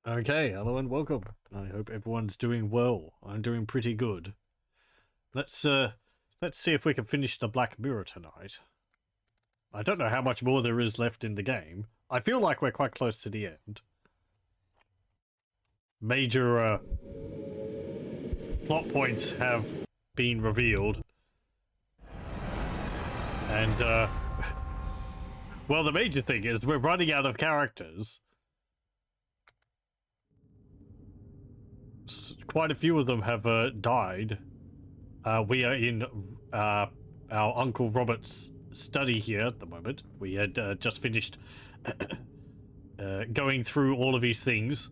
Okay, hello and welcome. I hope everyone's doing well. I'm doing pretty good. Let's see if we can finish the Black Mirror tonight. I don't know how much more there is left in the game. I feel like we're quite close to the end. Major plot points have been revealed. And well, the major thing is we're running out of characters. Quite a few of them have died. We are in our Uncle Robert's study here at the moment. We had just finished going through all of these things.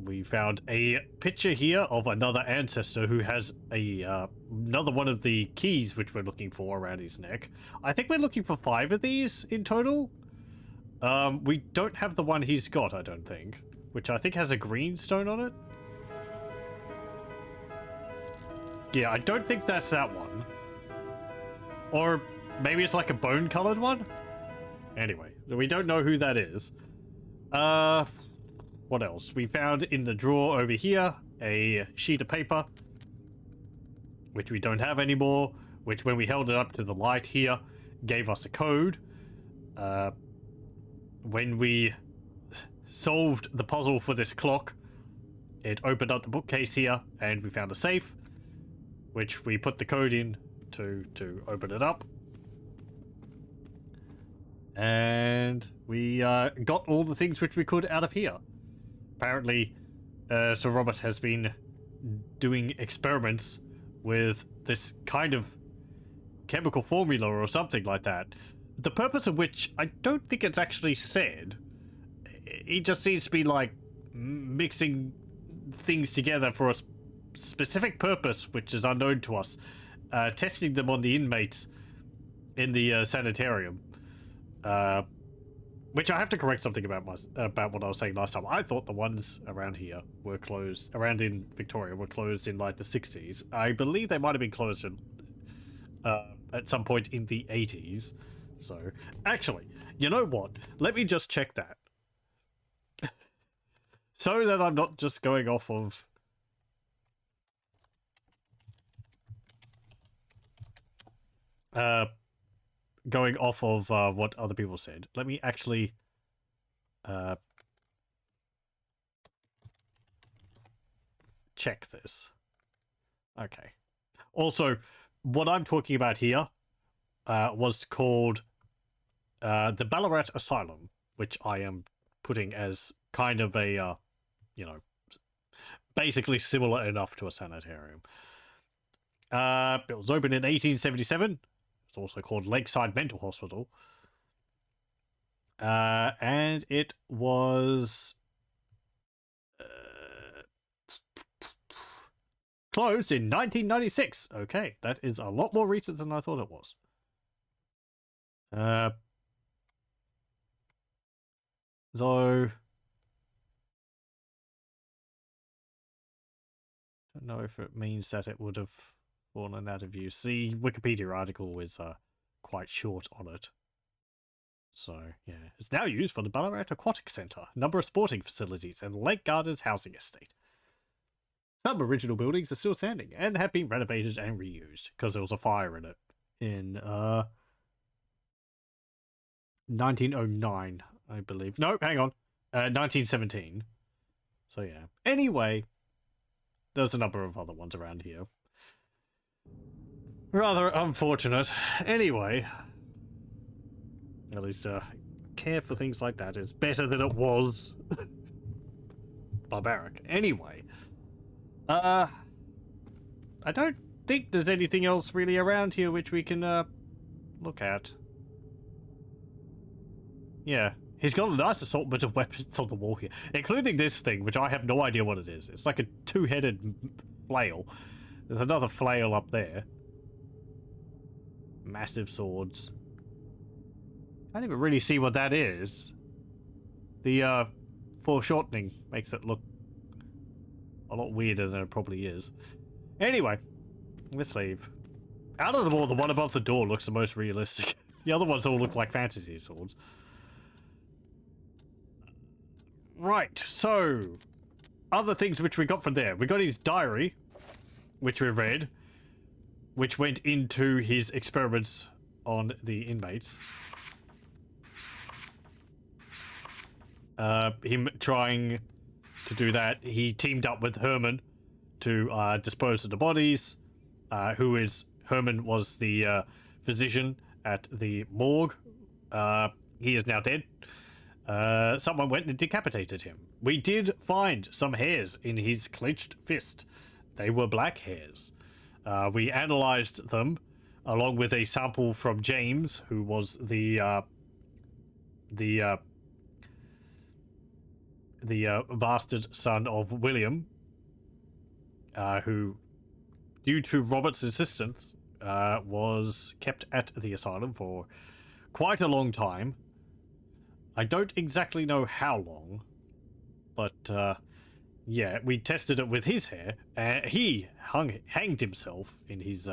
We found a picture here of another ancestor who has another one of the keys which we're looking for around his neck. I think we're looking for 5 of these in total. We don't have the one he's got, I don't think, which I think has a green stone on it. Yeah, I don't think that's that one. Or maybe it's like a bone-colored one? Anyway, we don't know who that is. What else? We found in the drawer over here a sheet of paper, which we don't have anymore, which when we held it up to the light here, gave us a code. When we solved the puzzle for this clock, it opened up the bookcase here, and we found a safe, which we put the code in to open it up. And we got all the things which we could out of here. Apparently, Sir Robert has been doing experiments with this kind of chemical formula or something like that. The purpose of which I don't think it's actually said. He just seems to be like mixing things together for a specific purpose which is unknown to us, testing them on the inmates in the sanitarium, which I have to correct something about what I was saying last time. I thought the ones around here were closed, around in Victoria were closed in like the 60s. I believe they might have been closed in, at some point in the 80s. So actually, you know what, let me just check that so that I'm not just going off of what other people said. Let me actually check this. Okay. Also, what I'm talking about here was called the Ballarat Asylum, which I am putting as kind of a, you know, basically similar enough to a sanitarium. It was opened in 1877. It's also called Lakeside Mental Hospital. And it was closed in 1996. Okay, that is a lot more recent than I thought it was. So don't know if it means that it would have fallen out of use. The Wikipedia article is quite short on it. So, yeah. It's now used for the Ballarat Aquatic Centre, a number of sporting facilities, and Lake Gardens housing estate. Some original buildings are still standing and have been renovated and reused, because there was a fire in it in 1909, I believe. No, hang on. 1917. So, yeah. Anyway, there's a number of other ones around here. Rather unfortunate. Anyway, at least care for things like that is better than it was. Barbaric. Anyway, I don't think there's anything else really around here which we can look at. Yeah, he's got a nice assortment of weapons on the wall here, including this thing, which I have no idea what it is. It's like a two-headed flail. There's another flail up there. Massive swords. Can't even really see what that is. The foreshortening makes it look a lot weirder than it probably is. Anyway, let's leave. Out of them all, the one above the door looks the most realistic. The other ones all look like fantasy swords. Right, so other things which we got from there. We got his diary, which we read, which went into his experiments on the inmates. Him trying to do that, he teamed up with Herman to dispose of the bodies. Herman was the physician at the morgue. He is now dead. Someone went and decapitated him. We did find some hairs in his clenched fist. They were black hairs. We analyzed them along with a sample from James, who was the bastard son of William, who, due to Robert's insistence, was kept at the asylum for quite a long time. I don't exactly know how long, but yeah, we tested it with his hair. He hanged himself in his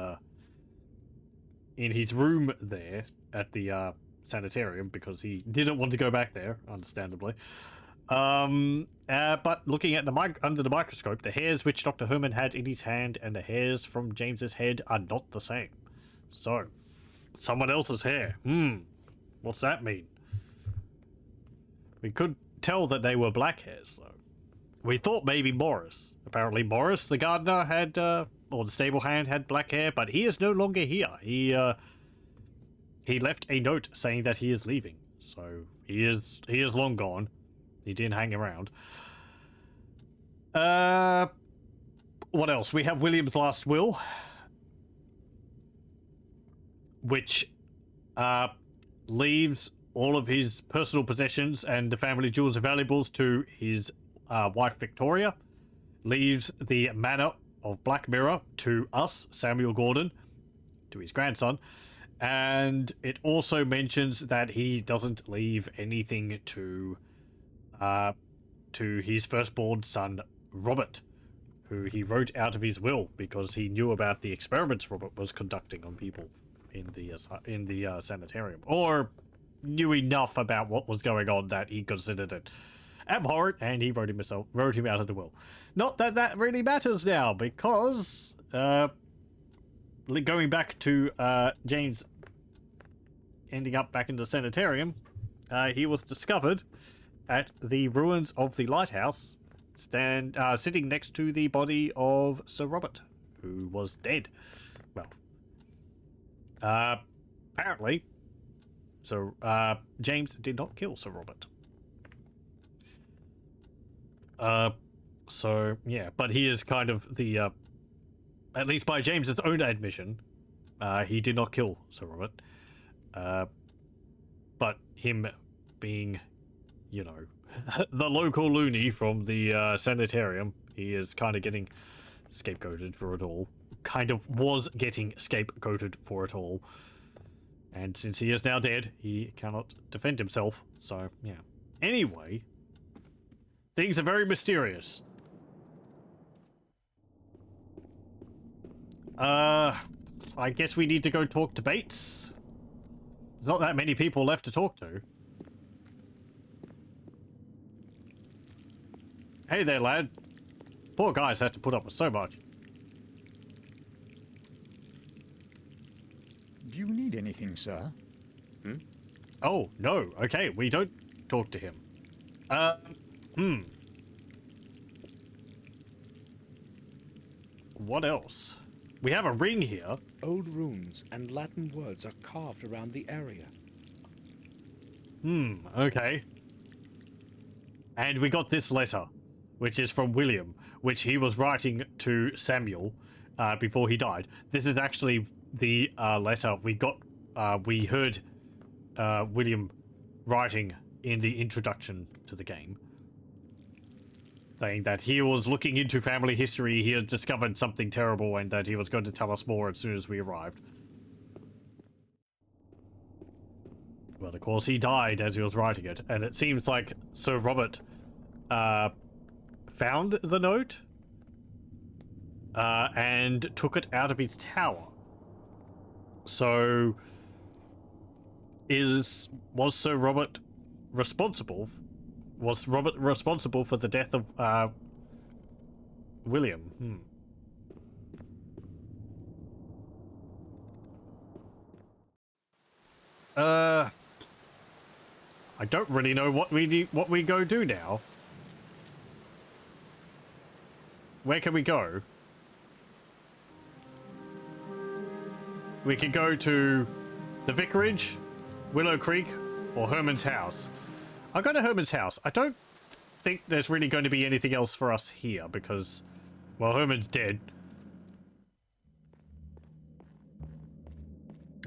room there at the sanitarium because he didn't want to go back there, understandably. But looking at under the microscope, the hairs which Dr. Herman had in his hand and the hairs from James's head are not the same. So, someone else's hair. What's that mean? We could tell that they were black hairs, though. We thought maybe Morris. Apparently Morris, the gardener, had, or the stable hand, had black hair, but he is no longer here. He left a note saying that he is leaving. So, he is long gone. He didn't hang around. What else? We have William's last will, which leaves all of his personal possessions and the family jewels and valuables to his wife Victoria, leaves the manor of Black Mirror to us, Samuel Gordon, to his grandson, and it also mentions that he doesn't leave anything to his firstborn son Robert, who he wrote out of his will because he knew about the experiments Robert was conducting on people in the sanitarium, or knew enough about what was going on that he considered it abhorrent, and he wrote him out of the will. Not that that really matters now, because going back to James ending up back in the sanitarium, he was discovered at the ruins of the lighthouse, sitting next to the body of Sir Robert, who was dead. Well, apparently, so James did not kill Sir Robert. So yeah, but he is kind of the, at least by James's own admission, he did not kill Sir Robert. But him being, you know, the local loony from the sanitarium, he is kind of getting scapegoated for it all. Kind of was getting scapegoated for it all. And since he is now dead, he cannot defend himself. So, yeah. Anyway, things are very mysterious. I guess we need to go talk to Bates. There's not that many people left to talk to. Hey there, lad. Poor guys have to put up with so much. Do you need anything, sir? Oh, no. Okay, we don't talk to him. What else? We have a ring here. Old runes and Latin words are carved around the area. Okay. And we got this letter, which is from William, which he was writing to Samuel before he died. This is actually the letter we got. We heard William writing in the introduction to the game, saying that he was looking into family history, he had discovered something terrible, and that he was going to tell us more as soon as we arrived. Well, of course, he died as he was writing it, and it seems like Sir Robert found the note and took it out of his tower. So, was Sir Robert responsible Was Robert responsible for the death of William? I don't really know what we go do now. Where can we go? We can go to the vicarage, Willow Creek, or Herman's house. I'll go to Herman's house. I don't think there's really going to be anything else for us here because, well, Herman's dead.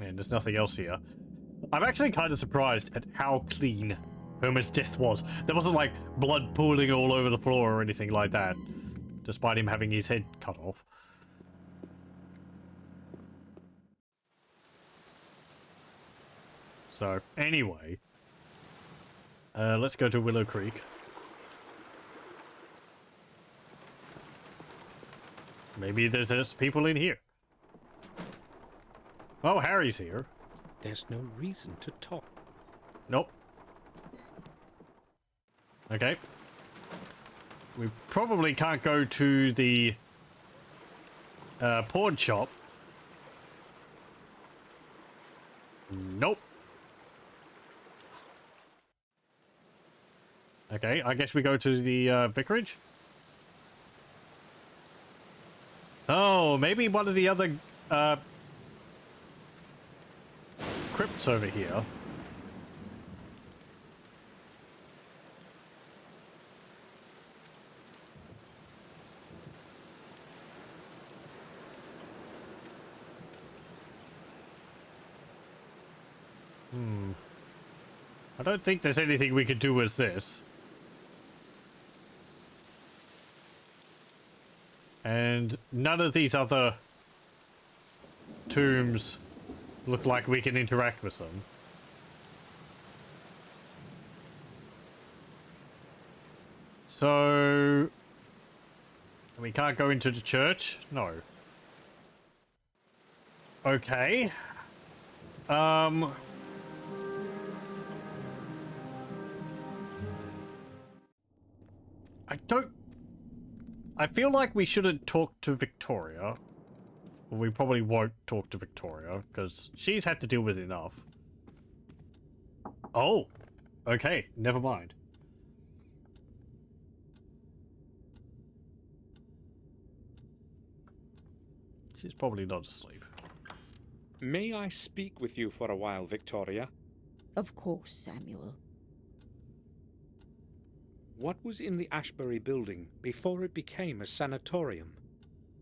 And there's nothing else here. I'm actually kind of surprised at how clean Herman's death was. There wasn't like blood pooling all over the floor or anything like that, despite him having his head cut off. So, anyway, let's go to Willow Creek. Maybe there's people in here. Oh, Harry's here. There's no reason to talk. Nope. Okay. We probably can't go to the pawn shop. Nope. Okay, I guess we go to the vicarage. Oh, maybe one of the other crypts over here. I don't think there's anything we could do with this. And none of these other tombs look like we can interact with them. So we can't go into the church? No. Okay. I feel like we shouldn't talk to Victoria. Well, we probably won't talk to Victoria, because she's had to deal with enough. Oh! Okay, never mind. She's probably not asleep. May I speak with you for a while, Victoria? Of course, Samuel. What was in the Ashbury building before it became a sanatorium?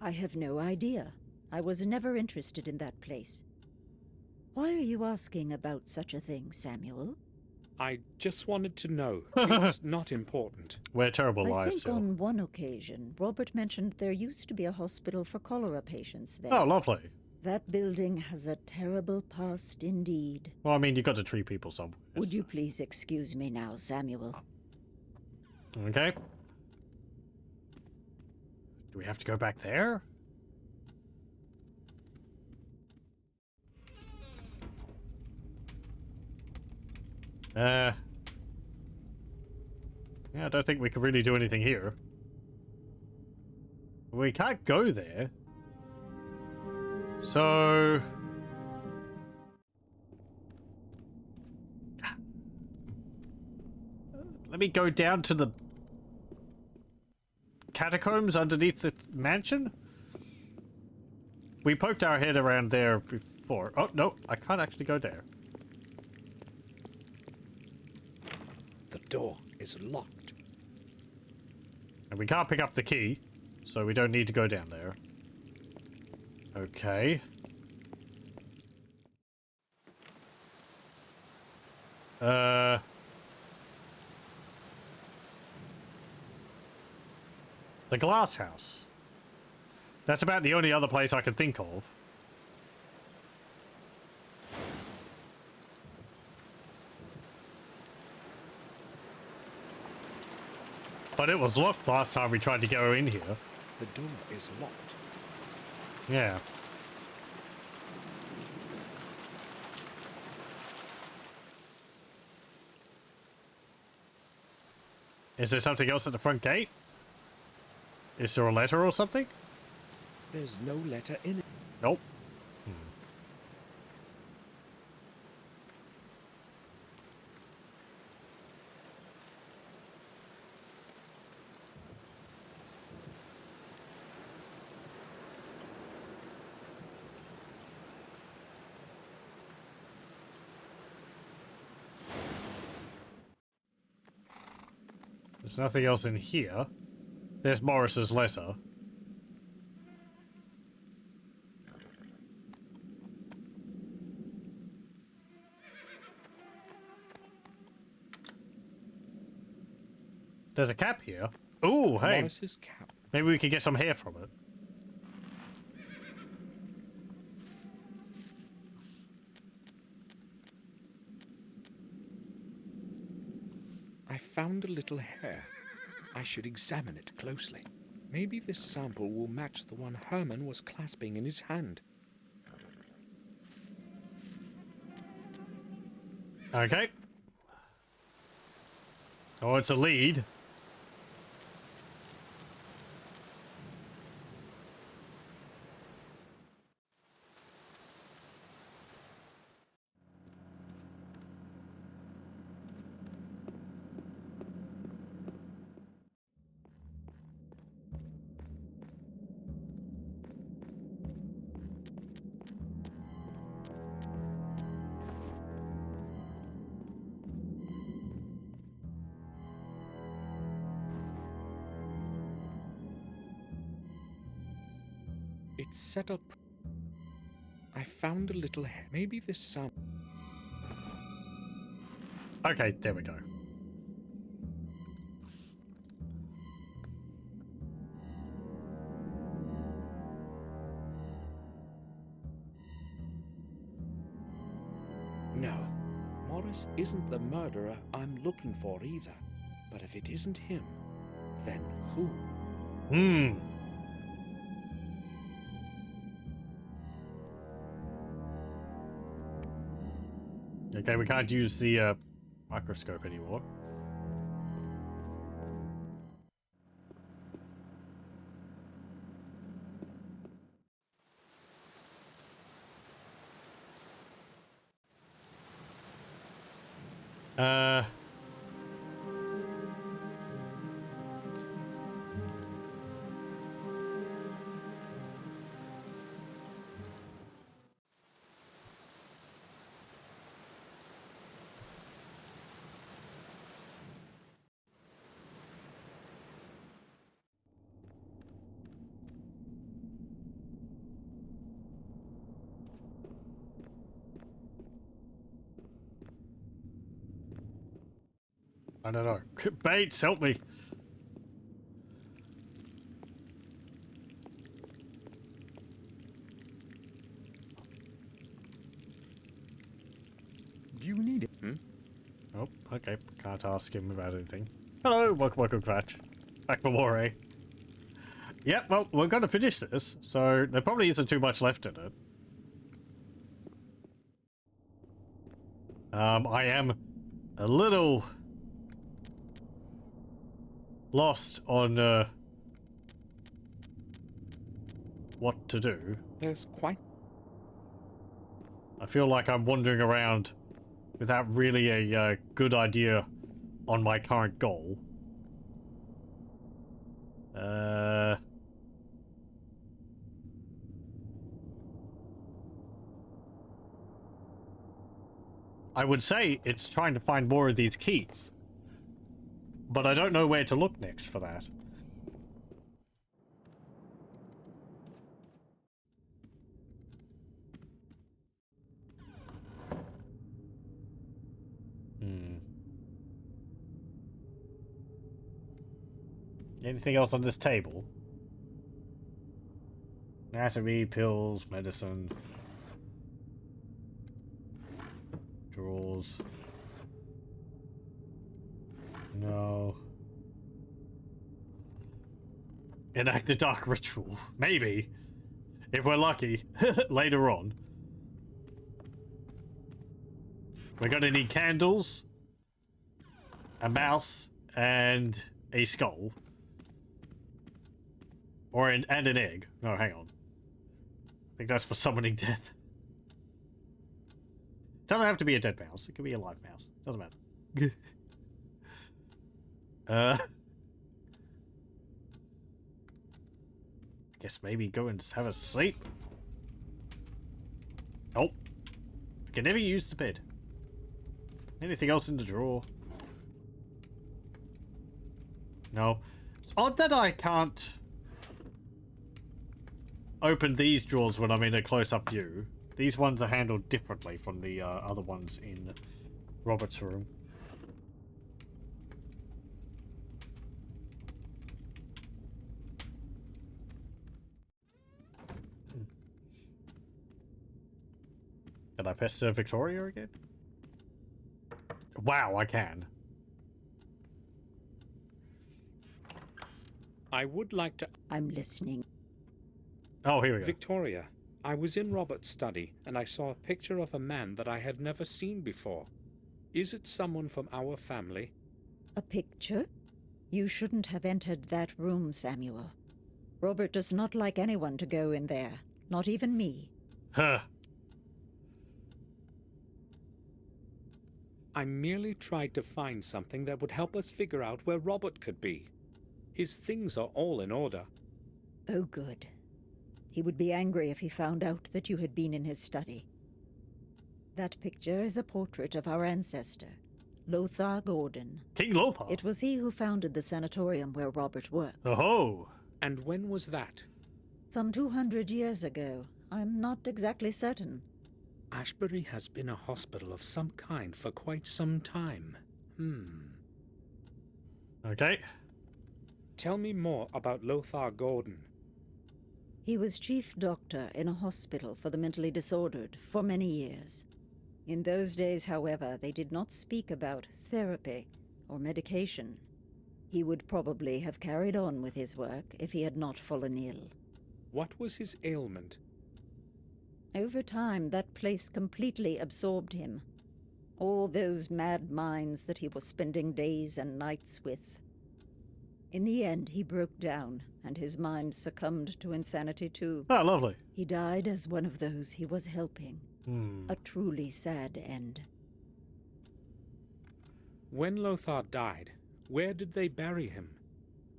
I have no idea. I was never interested in that place. Why are you asking about such a thing, Samuel? I just wanted to know. It's not important. We're terrible I liars think still. on one occasion, Robert mentioned there used to be a hospital for cholera patients there. Oh, lovely. That building has a terrible past indeed. Well, I mean, you've got to treat people somewhere. Would you please excuse me now, Samuel? Okay. Do we have to go back there? Yeah, I don't think we can really do anything here. We can't go there. So... let me go down to the catacombs underneath the mansion? We poked our head around there before. Oh, no, I can't actually go there. The door is locked. And we can't pick up the key, so we don't need to go down there. Okay. The glass house. That's about the only other place I can think of. But it was locked last time we tried to go in here. The door is locked. Yeah. Is there something else at the front gate? Is there a letter or something? There's no letter in it. Nope. There's nothing else in here. There's Morris's letter. There's a cap here. Ooh, hey. Morris's cap. Maybe we could get some hair from it. I found a little hair. I should examine it closely. Maybe this sample will match the one Herman was clasping in his hand. Okay. Oh, it's a lead. It's set up. I found a little hair. Maybe this sample. Okay, there we go. No, Morris isn't the murderer I'm looking for either. But if it isn't him, then who? Hmm. Okay, we can't use the microscope anymore. Uh... I don't know. Bates, help me. Do you need it? Oh, okay. Can't ask him about anything. Hello, welcome, Cratch. Back for more, eh? Yep, well, we're going to finish this, so there probably isn't too much left in it. I am a little lost on what to do. There's quite. I feel like I'm wandering around without really a good idea on my current goal. I would say it's trying to find more of these keys, but I don't know where to look next for that. Anything else on this table? Anatomy, pills, medicine. Drawers. No. Enact a dark ritual. Maybe. If we're lucky. Later on. We're gonna need candles, a mouse, and a skull. And an egg. No, hang on. I think that's for summoning death. Doesn't have to be a dead mouse. It could be a live mouse. Doesn't matter. Guess maybe go and have a sleep. Nope. I can never use the bed. Anything else in the drawer? No. It's odd that I can't open these drawers when I'm in a close-up view. These ones are handled differently from the other ones in Robert's room. Can I pester Victoria again? Wow, I can. I would like to... I'm listening. Oh, here we go. Victoria, I was in Robert's study and I saw a picture of a man that I had never seen before. Is it someone from our family? A picture? You shouldn't have entered that room, Samuel. Robert does not like anyone to go in there, not even me. Huh. I merely tried to find something that would help us figure out where Robert could be. His things are all in order. Oh, good. He would be angry if he found out that you had been in his study. That picture is a portrait of our ancestor, Lothar Gordon. King Lothar. It was he who founded the sanatorium where Robert works. Oh. And when was that? Some 200 years ago. I'm not exactly certain. Ashbury has been a hospital of some kind for quite some time. Okay. Tell me more about Lothar Gordon. He was chief doctor in a hospital for the mentally disordered for many years. In those days, however, they did not speak about therapy or medication. He would probably have carried on with his work if he had not fallen ill. What was his ailment? Over time, that place completely absorbed him. All those mad minds that he was spending days and nights with. In the end, he broke down, and his mind succumbed to insanity too. Oh, lovely. He died as one of those he was helping. A truly sad end. When Lothar died, where did they bury him?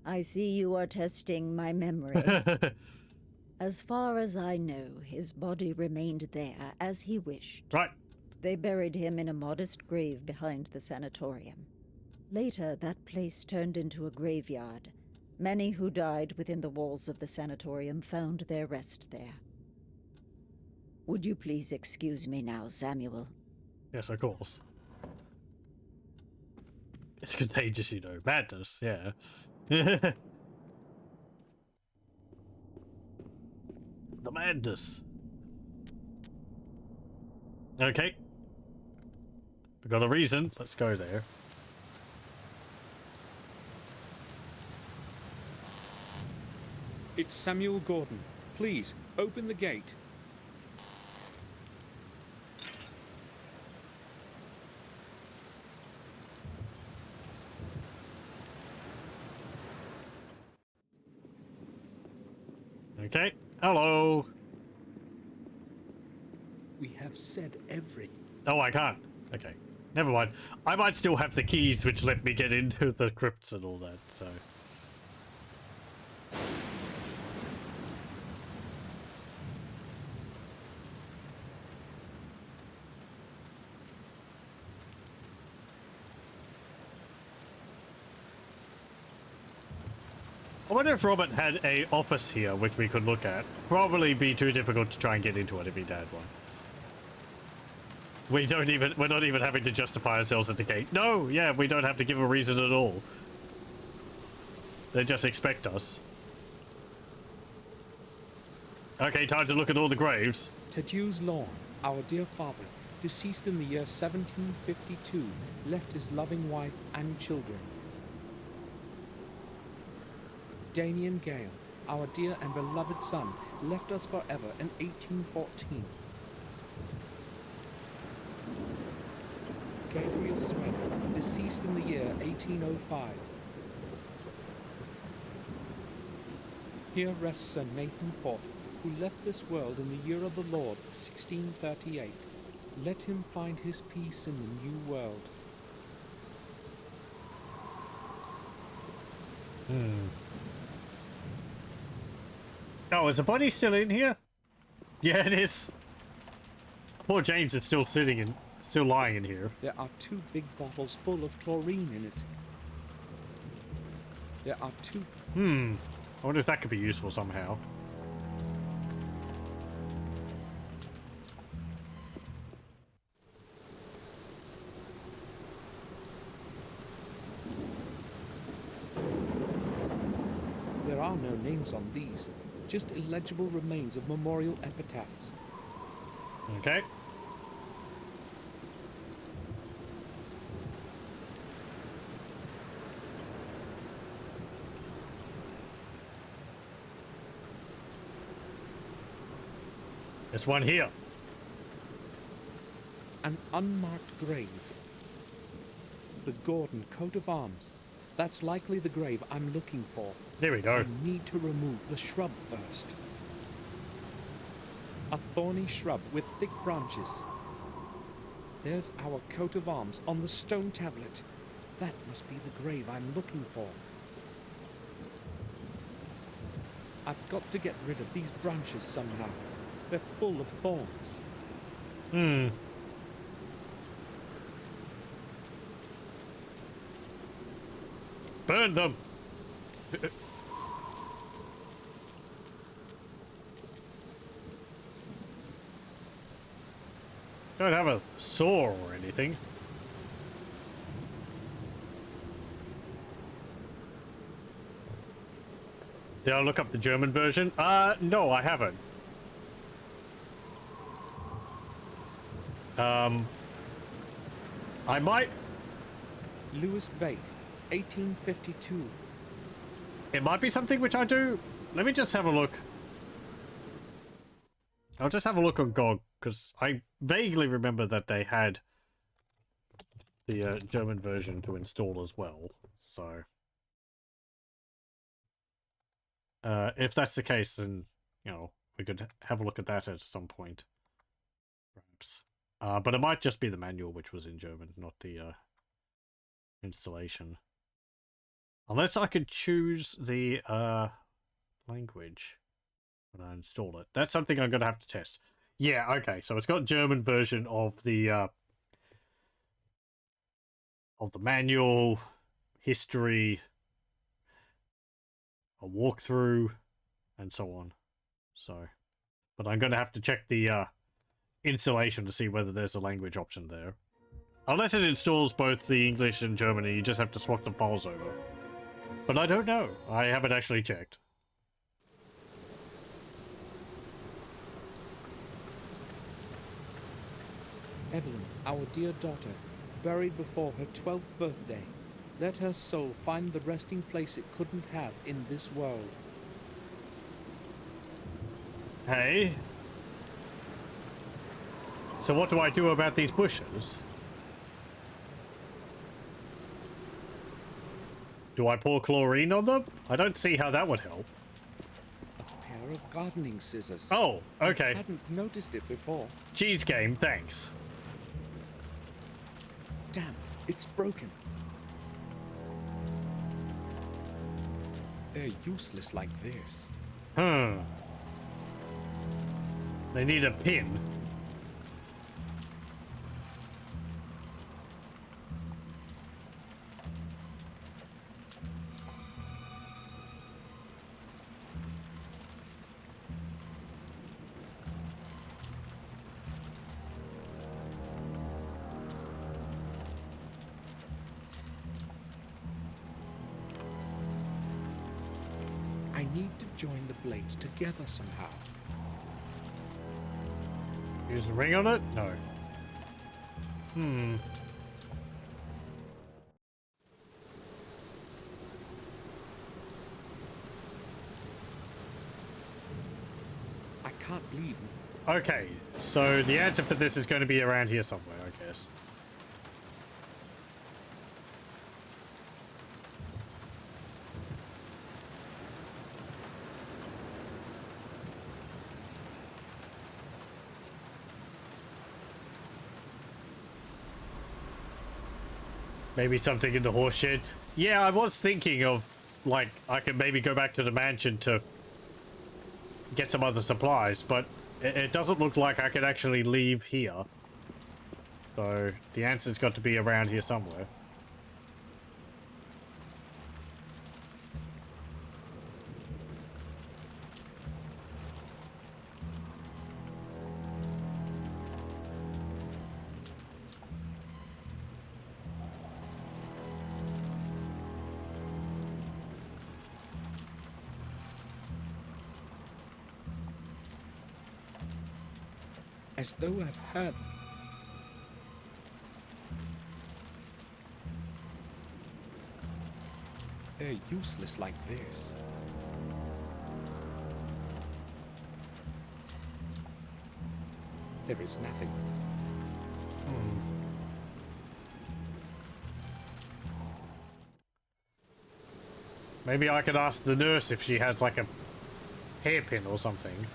I see you are testing my memory. As far as I know, his body remained there as he wished. Right. They buried him in a modest grave behind the sanatorium. Later, that place turned into a graveyard. Many who died within the walls of the sanatorium found their rest there. Would you please excuse me now, Samuel? Yes, of course. It's contagious, you know. Madness, yeah. The madness. Okay. We got a reason. Let's go there. It's Samuel Gordon. Please, open the gate. Okay. Hello. We have said everything. Oh, I can't. Okay. Never mind. I might still have the keys which let me get into the crypts and all that, so... I wonder if Robert had a office here which we could look at. Probably be too difficult to try and get into it if he had one. We're not even having to justify ourselves at the gate. No, yeah, we don't have to give a reason at all. They just expect us. Okay, time to look at all the graves. Thaddeus Lorne, our dear father, deceased in the year 1752, left his loving wife and children. Damien Gale, our dear and beloved son, left us forever in 1814. Gabriel Smith, deceased in the year 1805. Here rests Sir Nathan Port, who left this world in the year of the Lord, 1638. Let him find his peace in the new world. Oh, is the body still in here? Yeah, it is. Poor James is still still lying in here. There are 2 big bottles full of chlorine in it. There are 2... I wonder if that could be useful somehow. There are no names on these, just illegible remains of memorial epitaphs. Okay. There's one here. An unmarked grave. The Gordon coat of arms. That's likely the grave I'm looking for. There we go. I need to remove the shrub first. A thorny shrub with thick branches. There's our coat of arms on the stone tablet. That must be the grave I'm looking for. I've got to get rid of these branches somehow. They're full of thorns. Burn them! Don't have a saw or anything. Did I look up the German version? No, I haven't. I might... Louis Bate, 1852. It might be something which I do. Let me just have a look. I'll just have a look on GOG, because I vaguely remember that they had the German version to install as well. So, if that's the case, then, you know, we could have a look at that at some point. Perhaps. But it might just be the manual which was in German, not the installation. Unless I could choose the language when I install it. That's something I'm going to have to test. Yeah, okay. So it's got German version of the manual, history, a walkthrough, and so on. So, but I'm going to have to check the installation to see whether there's a language option there. Unless it installs both the English and German, and you just have to swap the files over. But I don't know. I haven't actually checked. Evelyn, our dear daughter, buried before her 12th birthday. Let her soul find the resting place it couldn't have in this world. Hey. So what do I do about these bushes? Do I pour chlorine on them? I don't see how that would help. A pair of gardening scissors. Oh, okay. I hadn't noticed it before. Cheese game, thanks. Damn, it's broken. They're useless like this. They need a pin. I need to join the blades together somehow. Use a ring on it? No. I can't leave. Okay, so the answer for this is going to be around here somewhere, I guess. Maybe something in the horse shed. Yeah, I was thinking of, like, I could maybe go back to the mansion to get some other supplies, but it doesn't look like I could actually leave here. So the answer's got to be around here somewhere. As though I've heard. They're useless like this. There is nothing. Maybe I could ask the nurse if she has like a hairpin or something.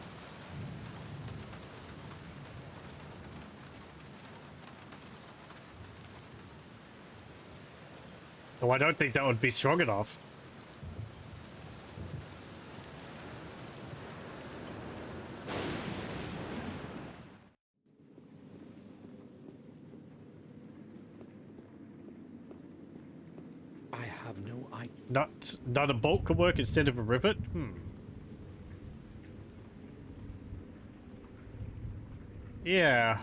Oh, I don't think that would be strong enough. I have no idea. Not a bolt could work instead of a rivet? Yeah.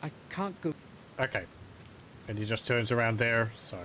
I can't go. Okay. And he just turns around there, so.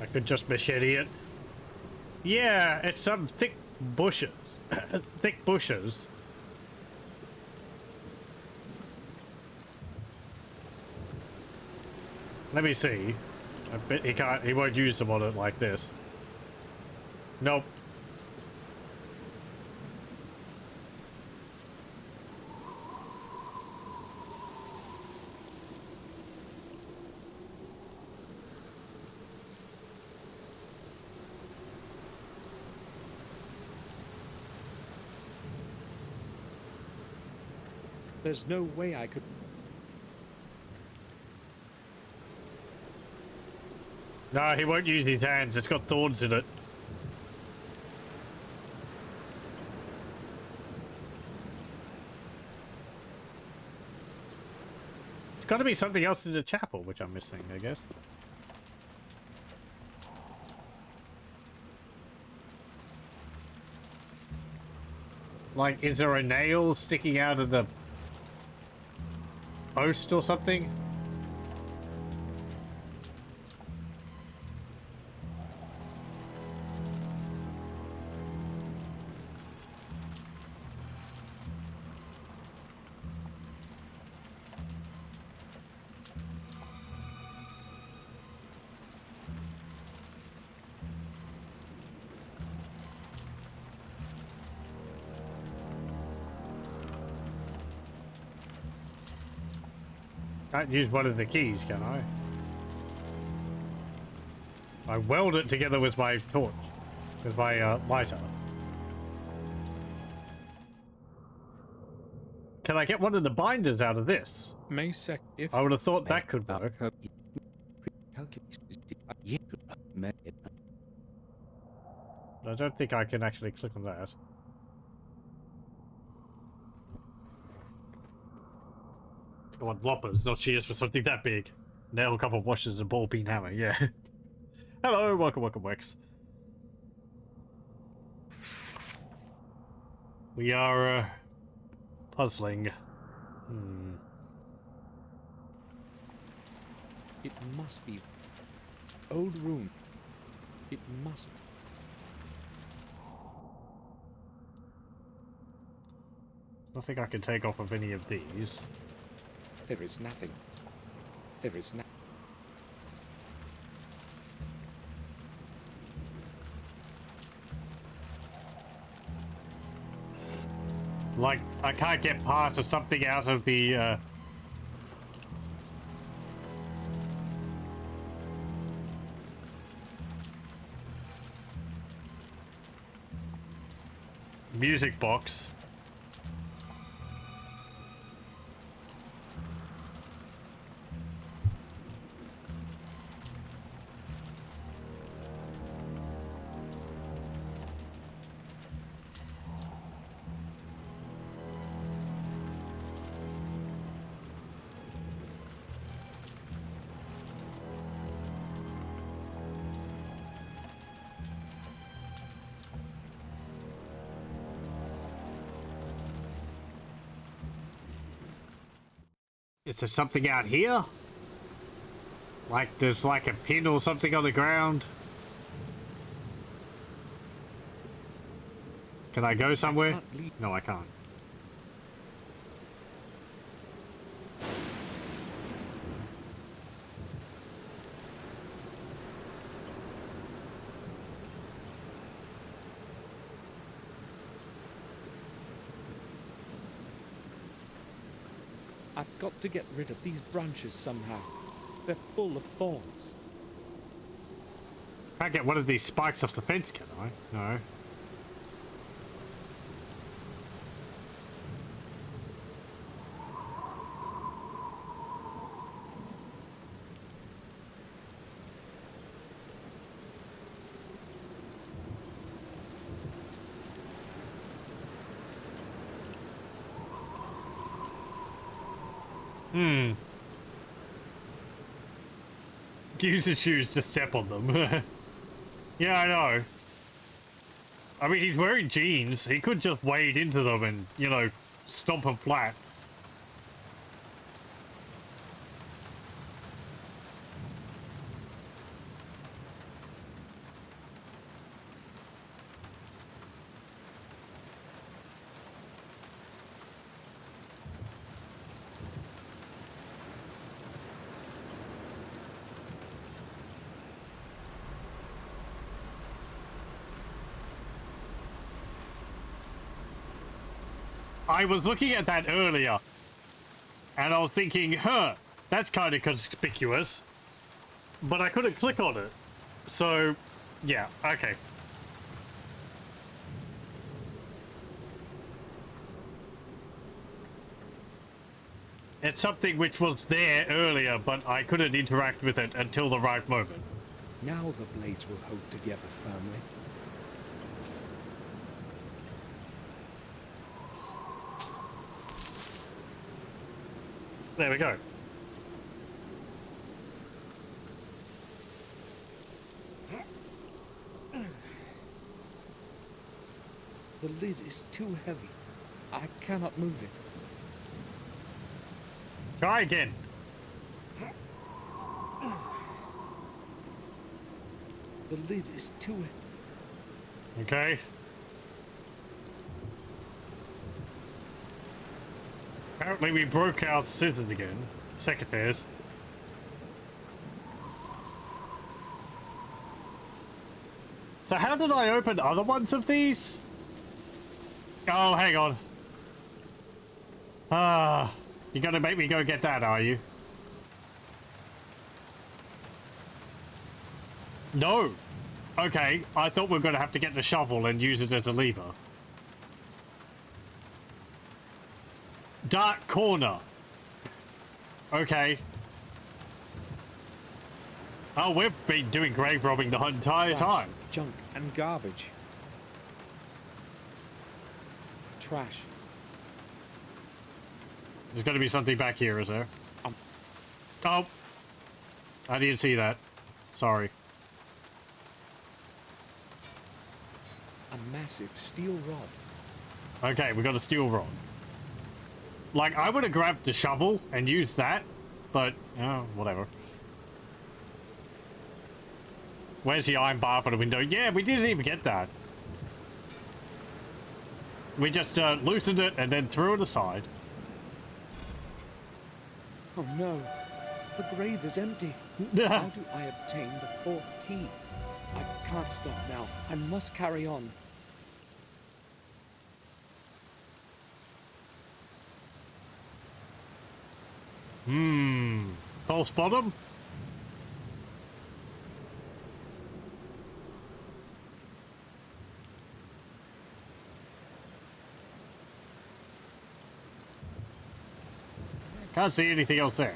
I could just machete it. Yeah, it's some thick bushes. Thick bushes. Let me see. I bet he won't use them on it like this. Nope. There's no way I could. No, he won't use his hands. It's got thorns in it. It's got to be something else in the chapel, which I'm missing, I guess. Like, is there a nail sticking out of the post or something? Can't use one of the keys, can I? I weld it together with my torch. With my lighter. Can I get one of the binders out of this? May sec if I would have thought that could work. I don't think I can actually click on that. I want loppers, not shears for something that big. Nail, couple of washers, and ball peen hammer, yeah. Hello, welcome, Wex. We are, puzzling. it must be old rune. It must. I don't think I can take off of any of these. There is nothing. There is no. Like, I can't get parts of something out of the, music box. Is there something out here? Like there's like a pin or something on the ground? Can I go somewhere? can't leave. No, I can't. I've got to get rid of these branches somehow. They're full of thorns. Can't get one of these spikes off the fence, can I? No. Use his shoes to step on them. Yeah, I know. I mean, he's wearing jeans. He could just wade into them and, you know, stomp them flat. I was looking at that earlier, and I was thinking, huh, that's kind of conspicuous, but I couldn't click on it. So, yeah, okay. It's something which was there earlier, but I couldn't interact with it until the right moment. Now the blades will hold together firmly. There we go. The lid is too heavy. I cannot move it. Try again. The lid is too heavy. Okay. Apparently we broke our scissors again. Secateurs. So how did I open other ones of these? Oh, hang on. Ah, you're gonna make me go get that, are you? No. Okay, I thought we were gonna have to get the shovel and use it as a lever. Dark corner. Okay. Oh, we've been doing grave robbing the entire time. Junk and garbage. Trash. There's got to be something back here, is there? Um. Oh. I didn't see that. Sorry. A massive steel rod. Okay, we got a steel rod. Like, I would have grabbed the shovel and used that, but, whatever. Where's the iron bar for the window? Yeah, we didn't even get that. We just loosened it and then threw it aside. Oh no, the grave is empty. How do I obtain the fourth key? I can't stop now. I must carry on. False bottom? Can't see anything else there.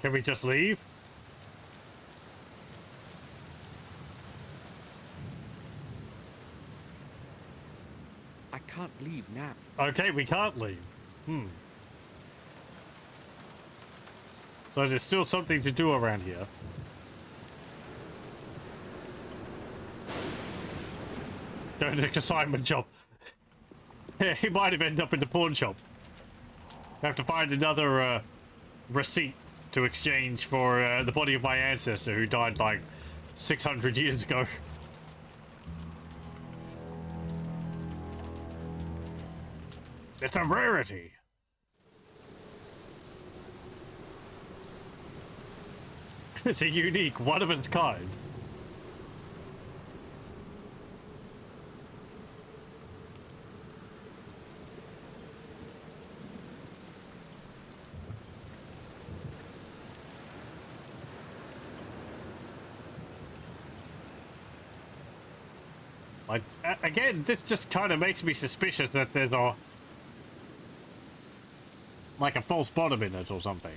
Can we just leave? I can't leave now. Okay, we can't leave. So there's still something to do around here. Don't next assignment job. He might have ended up in the pawn shop. Have to find another receipt to exchange for the body of my ancestor who died like 600 years ago. It's a rarity. It's a unique, one of its kind. Like, again, this just kind of makes me suspicious that there's a... like a false bottom in it or something.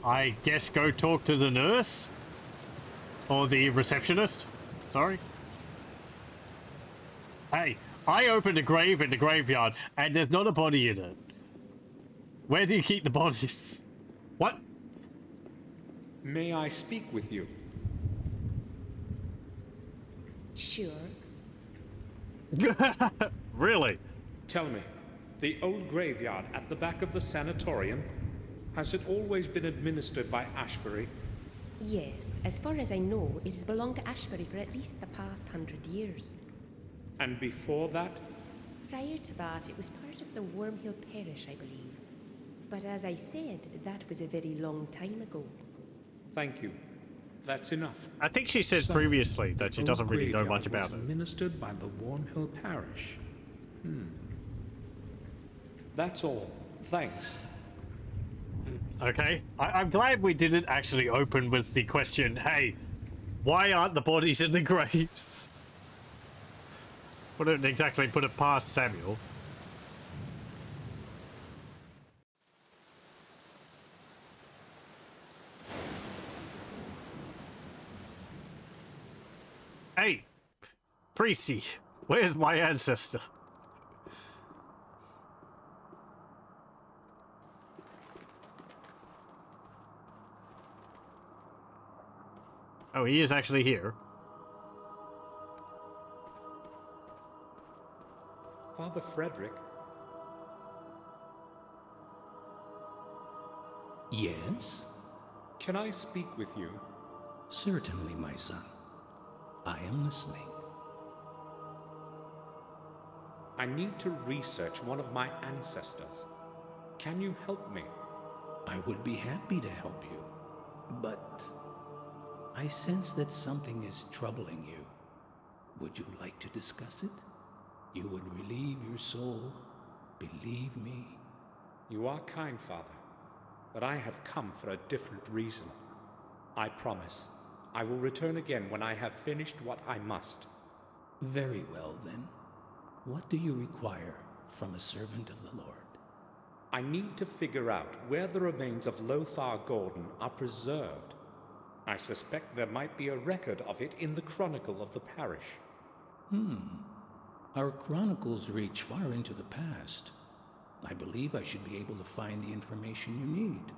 I guess go talk to the nurse? Or the receptionist? Sorry. Hey, I opened a grave in the graveyard and there's not a body in it. Where do you keep the bodies? What? May I speak with you? Sure. Really? Tell me, the old graveyard at the back of the sanatorium, has it always been administered by Ashbury? Yes, as far as I know, it has belonged to Ashbury for at least the past 100 years. And before that? Prior to that, it was part of the Wormhill Parish, I believe. But as I said, that was a very long time ago. Thank you. That's enough. I think she said So, previously that she the doesn't old really know graveyard much about was it. administered by the Wormhill Parish. That's all. Thanks. Okay. I'm glad we didn't actually open with the question, hey, why aren't the bodies in the graves? Wouldn't exactly put it past Samuel. Hey, Priesty, where's my ancestor? Oh, he is actually here. Father Frederick? Yes? Can I speak with you? Certainly, my son. I am listening. I need to research one of my ancestors. Can you help me? I would be happy to help you, but I sense that something is troubling you. Would you like to discuss it? You would relieve your soul. Believe me. You are kind, Father, but I have come for a different reason. I promise. I will return again when I have finished what I must. Very well, then. What do you require from a servant of the Lord? I need to figure out where the remains of Lothar Gordon are preserved. I suspect there might be a record of it in the chronicle of the parish. Our chronicles reach far into the past. I believe I should be able to find the information you need.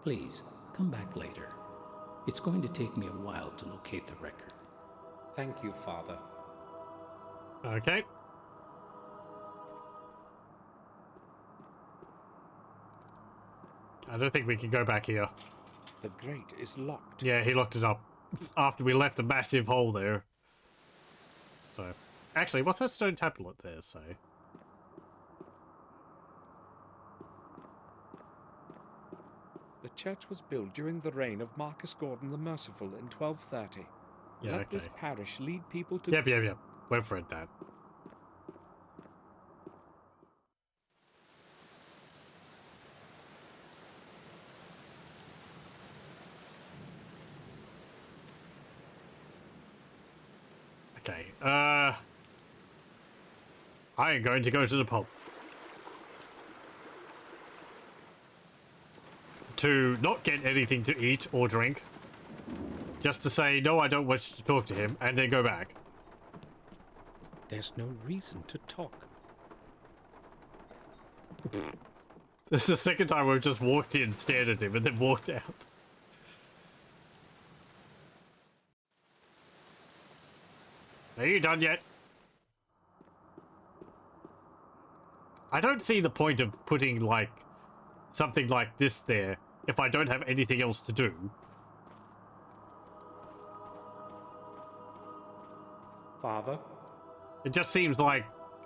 Please, come back later. It's going to take me a while to locate the record. Thank you, Father. Okay. I don't think we can go back here. The grate is locked. Yeah, he locked it up after we left a massive hole there. So, actually, what's that stone tablet there say? The church was built during the reign of Marcus Gordon the Merciful in 1230. Yeah, Let okay. this parish lead people to... Yep. We've read that. Okay, I am going to go to the pub. To not get anything to eat or drink. Just to say, no, I don't wish to talk to him, and then go back. There's no reason to talk. This is the second time we've just walked in, stared at him, and then walked out. Are you done yet? I don't see the point of putting, like, something like this there if I don't have anything else to do. Father? It just seems like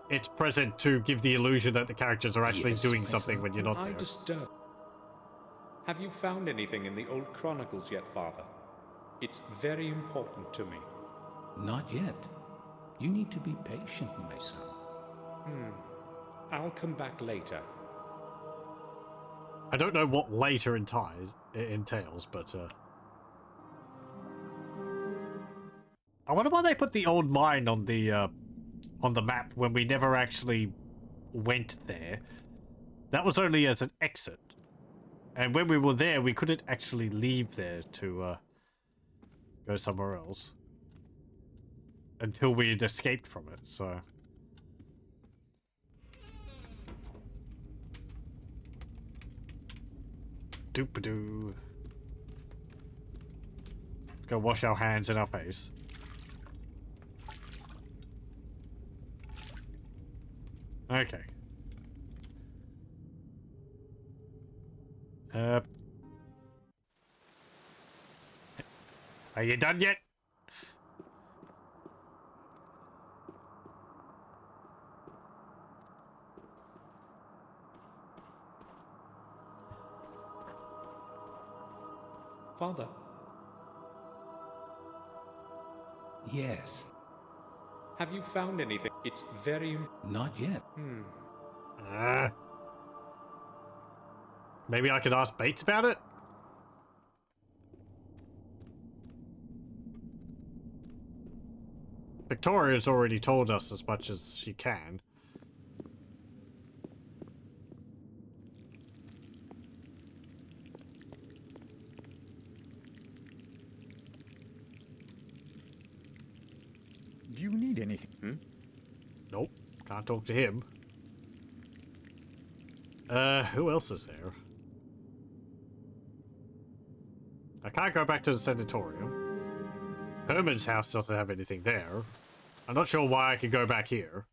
it's present to give the illusion that the characters are actually Yes, doing my something son. when you're not I there. disturb. Have you found anything in the old chronicles yet, Father? It's very important to me. Not yet. You need to be patient, my son. I'll come back later. I don't know what later entails, but I wonder why they put the old mine on the map when we never actually went there. That was only as an exit, and when we were there, we couldn't actually leave there to go somewhere else until we had escaped from it. So. Doop-a-doo. Let's go wash our hands in our face. Okay. Are you done yet? Father? Yes. Have you found anything? It's very... Not yet. Maybe I could ask Bates about it? Victoria's already told us as much as she can. Do you need anything? Nope, can't talk to him. Who else is there? I can't go back to the sanatorium. Herman's house doesn't have anything there. I'm not sure why I could go back here.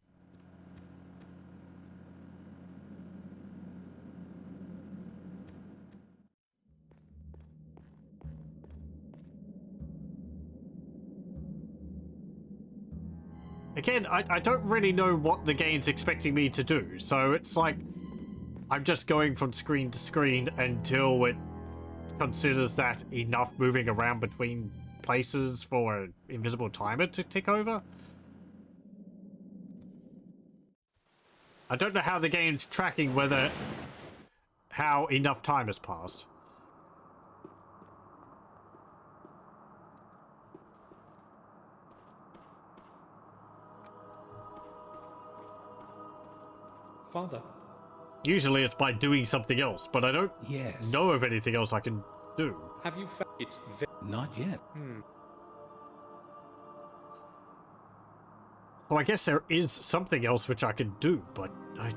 Again, I don't really know what the game's expecting me to do, so it's like I'm just going from screen to screen until it considers that enough moving around between places for an invisible timer to tick over. I don't know how the game's tracking how enough time has passed. Father? Usually it's by doing something else, but I don't Yes. know of anything else I can do. Have you found... It's very... Not yet. Well, I guess there is something else which I could do, but I...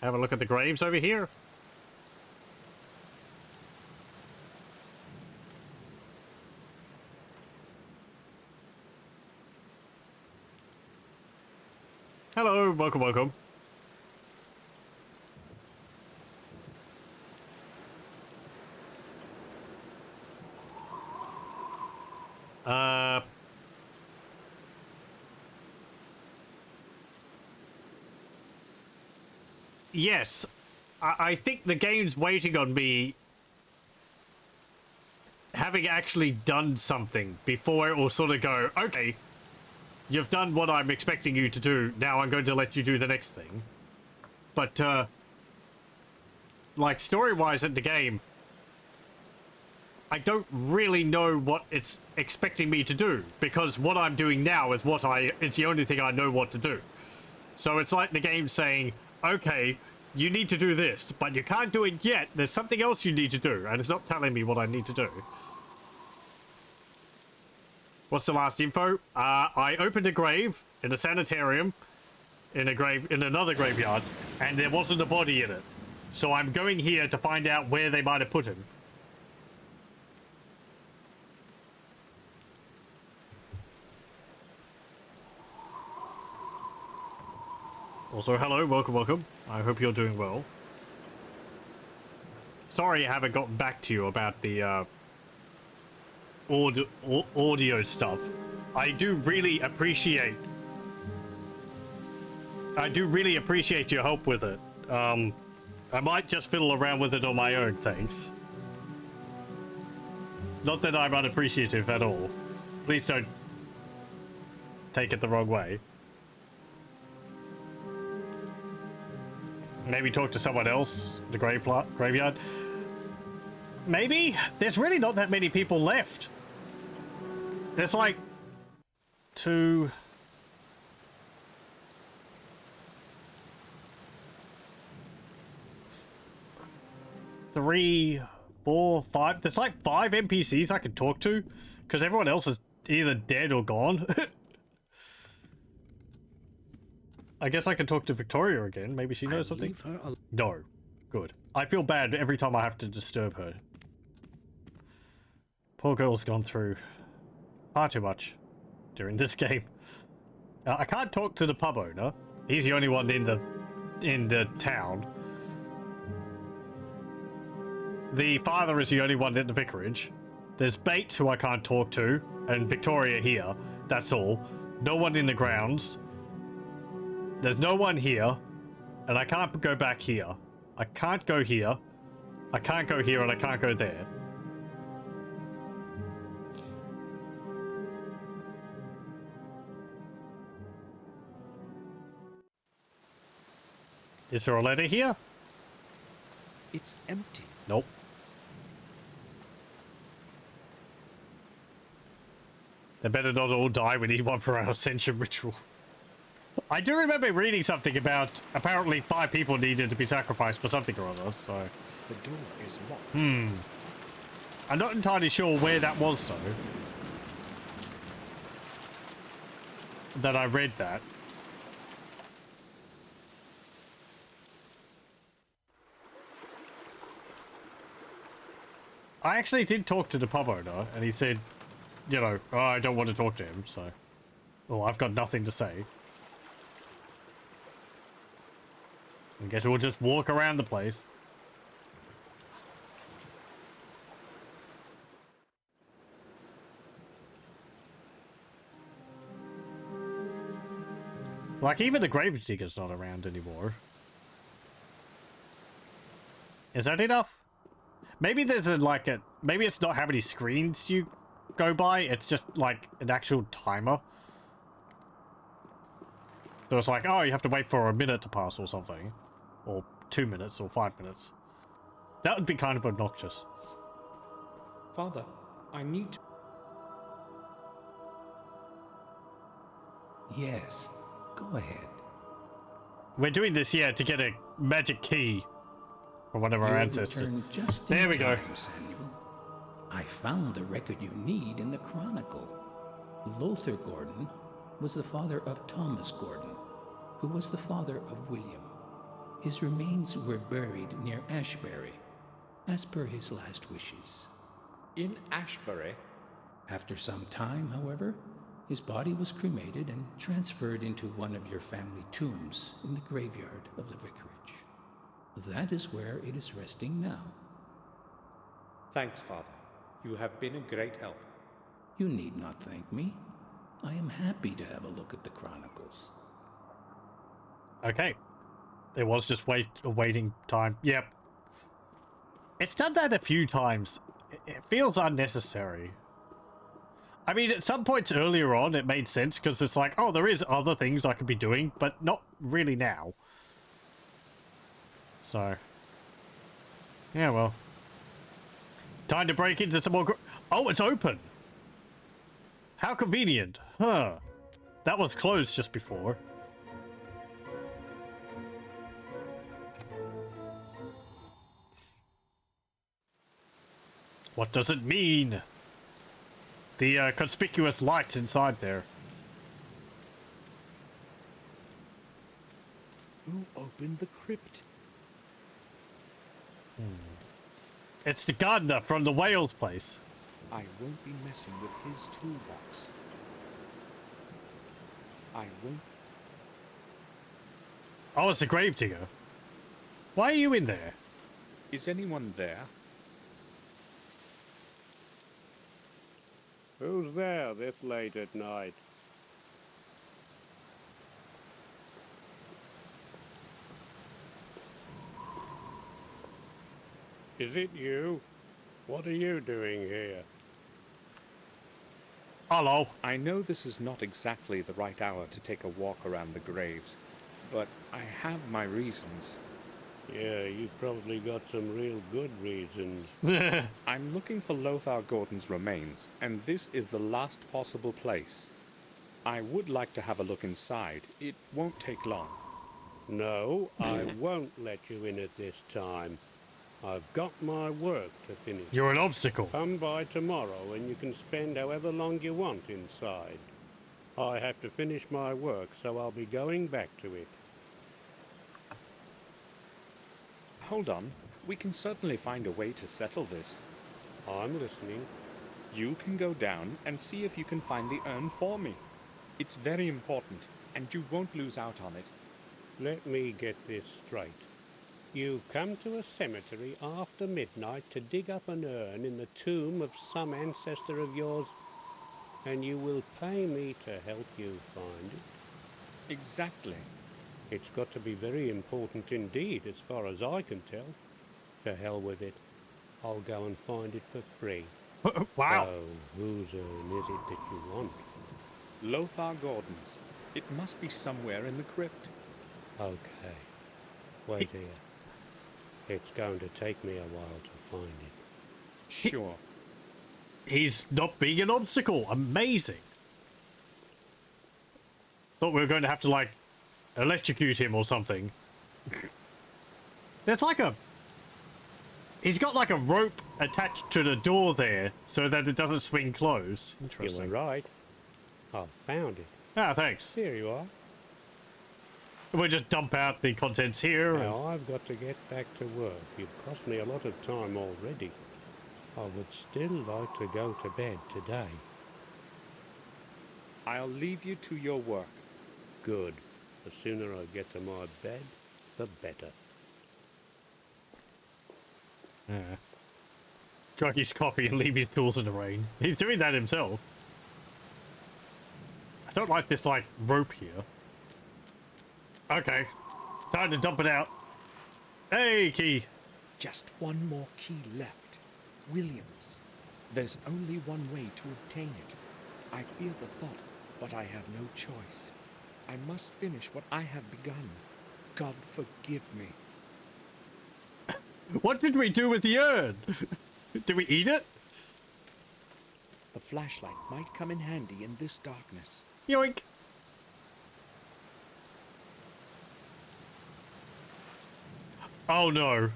Have a look at the graves over here. Hello, welcome, welcome. Yes, I think the game's waiting on me having actually done something before it will sort of go, okay, you've done what I'm expecting you to do, now I'm going to let you do the next thing. But, like, story-wise in the game, I don't really know what it's expecting me to do, because what I'm doing now is it's the only thing I know what to do. So it's like the game saying, okay, you need to do this, but you can't do it yet. There's something else you need to do, and it's not telling me what I need to do. What's the last info? I opened a grave in a sanitarium, in another graveyard, and there wasn't a body in it. So I'm going here to find out where they might have put him. Also, hello, welcome, welcome. I hope you're doing well. Sorry I haven't gotten back to you about the audio stuff. I do really appreciate your help with it. I might just fiddle around with it on my own, thanks. Not that I'm unappreciative at all. Please don't take it the wrong way. Maybe talk to someone else, the graveyard. Maybe? There's really not that many people left. There's like 2... 3, 4, 5. There's like 5 NPCs I can talk to, because everyone else is either dead or gone. I guess I can talk to Victoria again. Maybe she knows something. No. Good. I feel bad every time I have to disturb her. Poor girl's gone through far too much during this game. I can't talk to the pub owner. He's the only one in the town. The father is the only one in the vicarage. There's Bates, who I can't talk to, and Victoria here. That's all. No one in the grounds. There's no one here, and I can't go back here. I can't go here. I can't go here, and I can't go there. Is there a letter here? It's empty. Nope. They better not all die. We need one for our Ascension ritual. I do remember reading something about apparently 5 people needed to be sacrificed for something or other, so... The door is locked. I'm not entirely sure where that was, though. That I read that. I actually did talk to the pub owner, and he said, you know, oh, I don't want to talk to him, so... Well, I've got nothing to say. I guess we'll just walk around the place. Like, even the Gravedigger's not around anymore. Is that enough? Maybe there's maybe it's not how many screens you go by, it's just like an actual timer. So it's like, oh, you have to wait for a minute to pass or something. Or 2 minutes or 5 minutes. That would be kind of obnoxious. Father, I need to... Yes, go ahead. We're doing this here to get a magic key Or one of You our have ancestors. returned just in There we go. time, Samuel. I found the record you need in the Chronicle. Lothar Gordon was the father of Thomas Gordon, who was the father of William. His remains were buried near Ashbury, as per his last wishes. In Ashbury? After some time, however, his body was cremated and transferred into one of your family tombs in the graveyard of the vicarage. That is where it is resting now. Thanks, Father. You have been a great help. You need not thank me. I am happy to have a look at the Chronicles. Okay. It was just a waiting time. Yep. It's done that a few times. It feels unnecessary. I mean, at some points earlier on, it made sense because it's like, oh, there is other things I could be doing, but not really now. So, yeah, well. Time to break into some more... Oh, it's open! How convenient. Huh. That was closed just before. What does it mean? The conspicuous lights inside there. Who opened the crypt? It's the gardener from the Wales place. I won't be messing with his toolbox. I won't. Oh, it's the gravedigger. Why are you in there? Is anyone there? Who's there this late at night? Is it you? What are you doing here? Hello. I know this is not exactly the right hour to take a walk around the graves, but I have my reasons. Yeah, you've probably got some real good reasons. I'm looking for Lothar Gordon's remains, and this is the last possible place. I would like to have a look inside. It won't take long. No, I won't let you in at this time. I've got my work to finish. You're an obstacle. Come by tomorrow and you can spend however long you want inside. I have to finish my work, so I'll be going back to it. Hold on. We can certainly find a way to settle this. I'm listening. You can go down and see if you can find the urn for me. It's very important, and you won't lose out on it. Let me get this straight. You come to a cemetery after midnight to dig up an urn in the tomb of some ancestor of yours, and you will pay me to help you find it? Exactly. It's got to be very important indeed, as far as I can tell. To hell with it. I'll go and find it for free. Wow. So, whose urn is it that you want? Lothar Gordon's. It must be somewhere in the crypt. Okay. Wait here. It's going to take me a while to find it. Sure. He's not being an obstacle. Amazing. Thought we were going to have to, like, electrocute him or something. There's like a... He's got like a rope attached to the door there so that it doesn't swing closed. You Interesting. were right. I've found it. Ah, thanks. Here you are. We'll just dump out the contents here. and- Now I've got to get back to work. You've cost me a lot of time already. I would still like to go to bed today. I'll leave you to your work. Good. The sooner I get to my bed, the better. Yeah. Drug his coffee and leave his tools in the rain. He's doing that himself. I don't like this, like, rope here. Okay. Time to dump it out. Hey, key. Just one more key left. Williams. There's only one way to obtain it. I feel the thought, but I have no choice. I must finish what I have begun. God forgive me. What did we do with the urn? Did we eat it? The flashlight might come in handy in this darkness. Yoink. Oh no.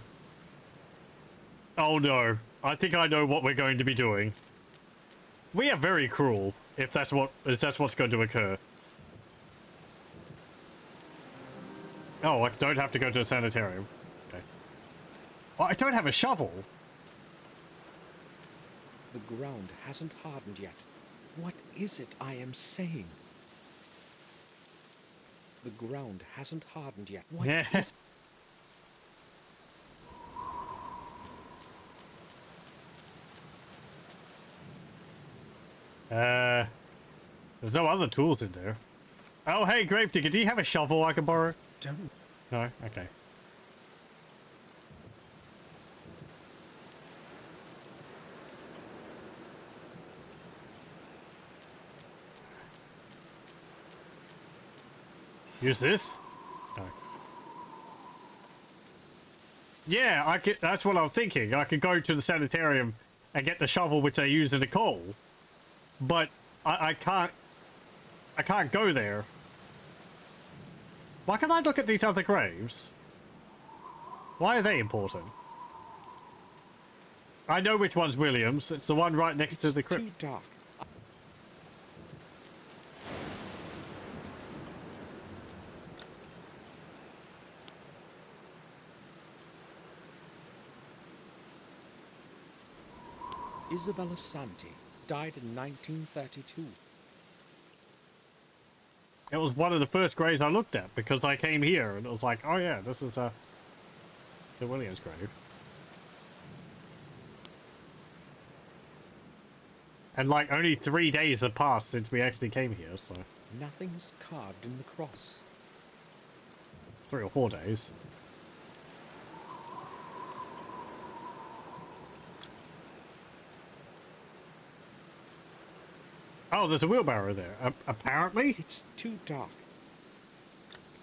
Oh no. I think I know what we're going to be doing. We are very cruel, if that's what's going to occur. Oh, I don't have to go to a sanitarium. Okay. Oh, I don't have a shovel. The ground hasn't hardened yet. What is it I am saying? The ground hasn't hardened yet. What Yeah. is There's no other tools in there. Oh, hey, Gravedigger, do you have a shovel I can borrow? Don't. No? Okay. Use this? No. Yeah, I could, that's what I'm thinking. I could go to the sanitarium and get the shovel which I use in the coal. But I can't go there. Why can't I look at these other graves? Why are they important? I know which one's Williams. It's the one right next to the crypt. too dark. Isabella Santi died in 1932. It was one of the first graves I looked at because I came here and it was like, oh yeah, this is the Williams grave. And like only 3 days have passed since we actually came here, so Nothing's carved in the cross. 3 or 4 days. Oh, there's a wheelbarrow there. Apparently? It's too dark.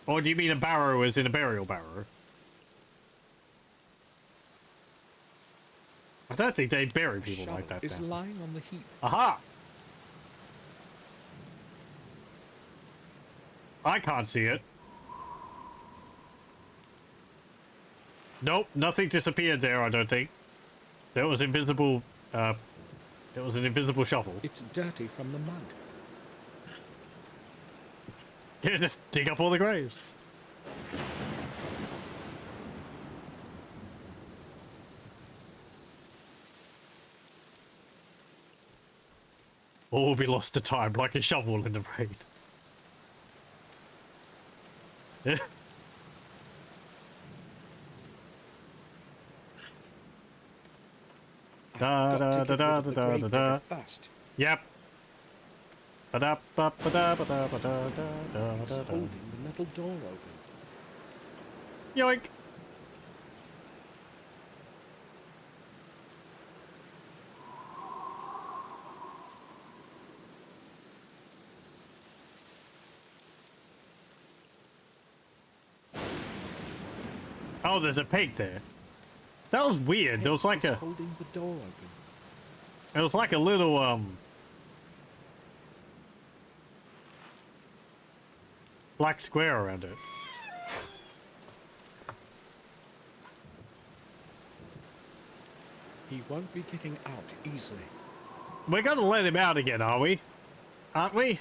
Or do you mean a barrow as in a burial barrow? I don't think they bury The people like that shovel is now. lying on the heap. Aha! I can't see it. Nope, nothing disappeared there, I don't think. There was invisible, it was an invisible shovel. It's dirty from the mud. Yeah, just dig up all the graves. All will be lost to time, like a shovel in the rain. Yeah. Da, da, da, da, da, da, da. Fast. Yep. Ba-da-ba-ba-da-ba-da-ba-da-da-da-da-da. It's holding the metal door open. Yoink. Oh, there's a pig there. That was weird. There was like It's a, holding the door open. it was like a little black square around it. He won't be getting out easily. We're gonna let him out again, are we? Aren't we?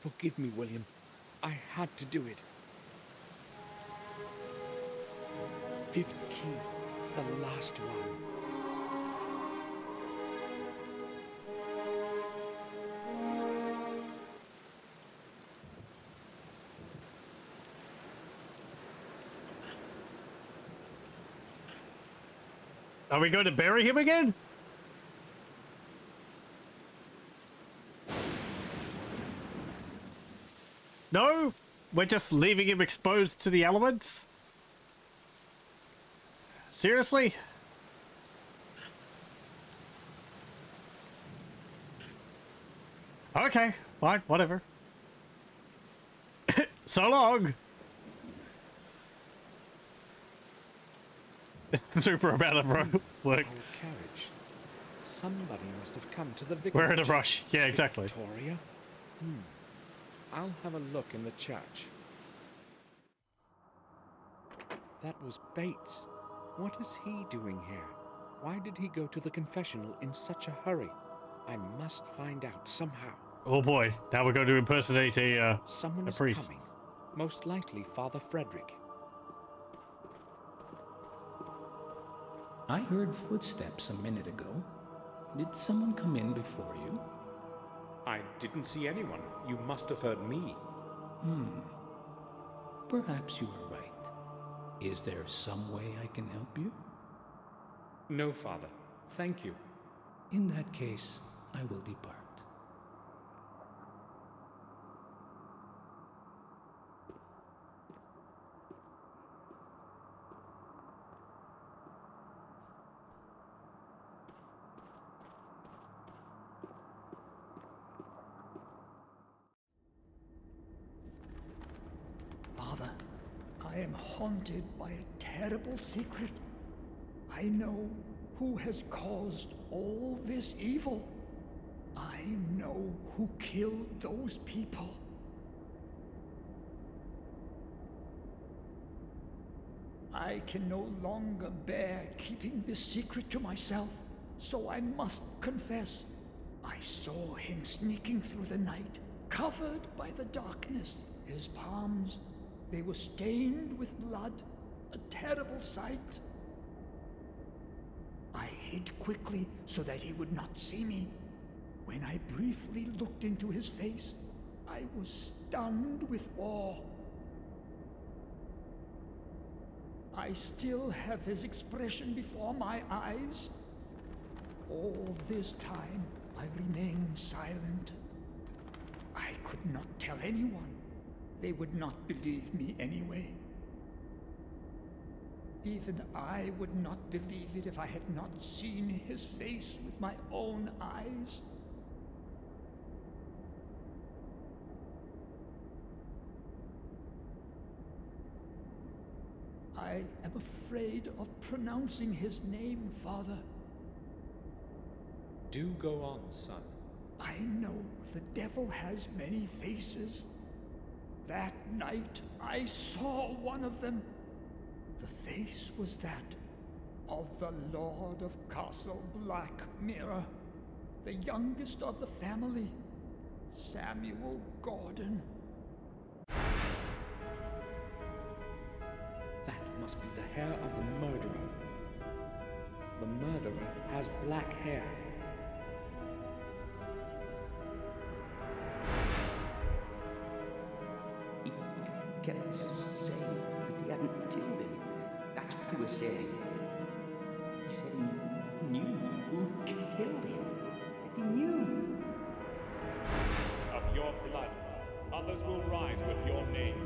Forgive me, William. I had to do it. Fifth key, the last one. Are we going to bury him again? No? We're just leaving him exposed to the elements? Seriously? Okay, fine, whatever. So long! It's super amount of work. Old carriage. Somebody must have come to the vicarage. We're in a rush. Yeah, exactly. Victoria? I'll have a look in the church. That was Bates. What is he doing here? Why did he go to the confessional in such a hurry? I must find out somehow. Oh boy, now we're going to impersonate Someone a is priest. coming. Most likely Father Frederick. I heard footsteps a minute ago. Did someone come in before you? I didn't see anyone. You must have heard me. Perhaps you are right. Is there some way I can help you? No, Father. Thank you. In that case, I will depart. Father, I am haunted by a terrible secret. I know who has caused all this evil. I know who killed those people. I can no longer bear keeping this secret to myself, so I must confess. I saw him sneaking through the night, covered by the darkness. His palms, they were stained with blood, a terrible sight. I hid quickly so that he would not see me. When I briefly looked into his face, I was stunned with awe. I still have his expression before my eyes. All this time, I remained silent. I could not tell anyone. They would not believe me anyway. Even I would not believe it if I had not seen his face with my own eyes. I am afraid of pronouncing his name, Father. Do go on, son. I know the devil has many faces. That night I saw one of them. The face was that of the Lord of Castle Black Mirror, the youngest of the family, Samuel Gordon. That must be the hair of the murderer. The murderer has black hair. He kept saying that he hadn't killed him. That's what he was saying. He said he knew who killed him. That he knew. Of your blood, others will rise with your name,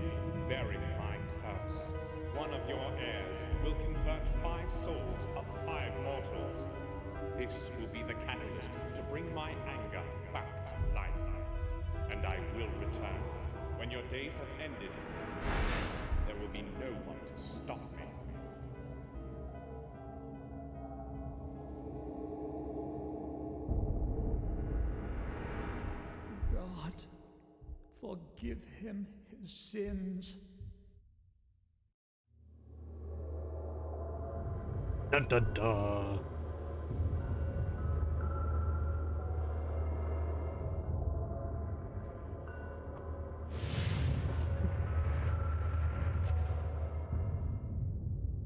bearing my curse. One of your heirs will convert 5 souls of 5 mortals. This will be the catalyst to bring my anger back to life. And I will return. When your days have ended, there will be no one to stop me. God, forgive him his sins. Dun dun dun.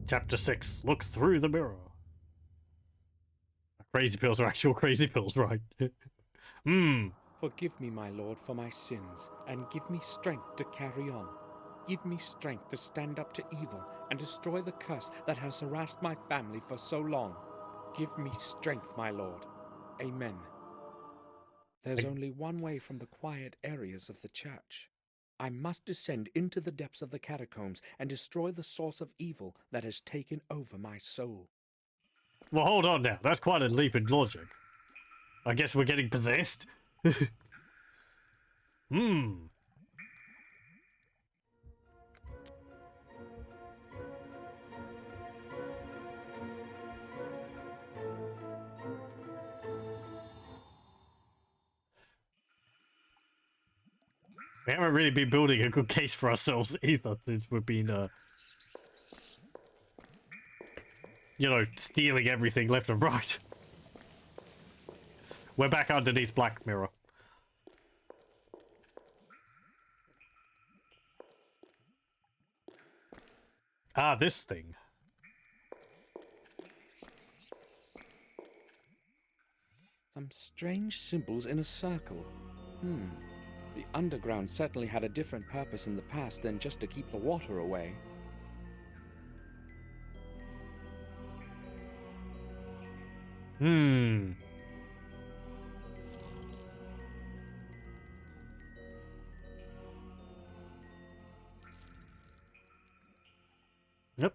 Chapter 6. Look through the mirror. Crazy pills are actual crazy pills, right? Forgive me, my lord, for my sins, and give me strength to carry on. Give me strength to stand up to evil and destroy the curse that has harassed my family for so long. Give me strength, my lord. Amen. There's only one way from the quiet areas of the church. I must descend into the depths of the catacombs and destroy the source of evil that has taken over my soul. Well, hold on now. That's quite a leap in logic. I guess we're getting possessed? Hmm. We haven't really been building a good case for ourselves either since we've been, you know, stealing everything left and right. We're back underneath Black Mirror. Ah, this thing. Some strange symbols in a circle. The underground certainly had a different purpose in the past than just to keep the water away. Yep.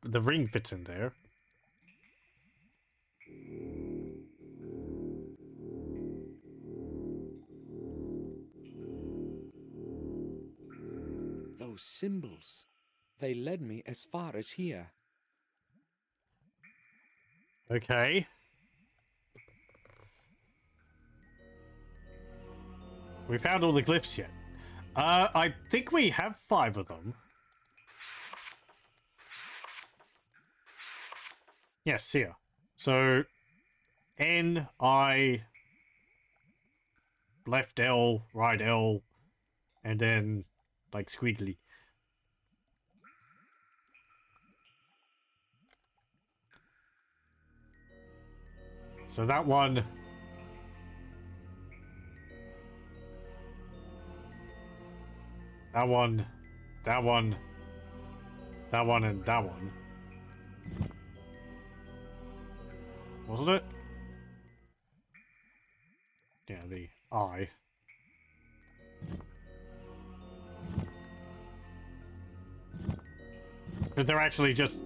The ring fits in there. Those symbols. They led me as far as here. Okay. We found all the glyphs yet. I think we have 5 of them. Yes, here. So, N, I, left L, right L, and then, like, squiggly. So that one... That one, that one, that one, and that one. Wasn't it? Yeah, the I. But they're actually just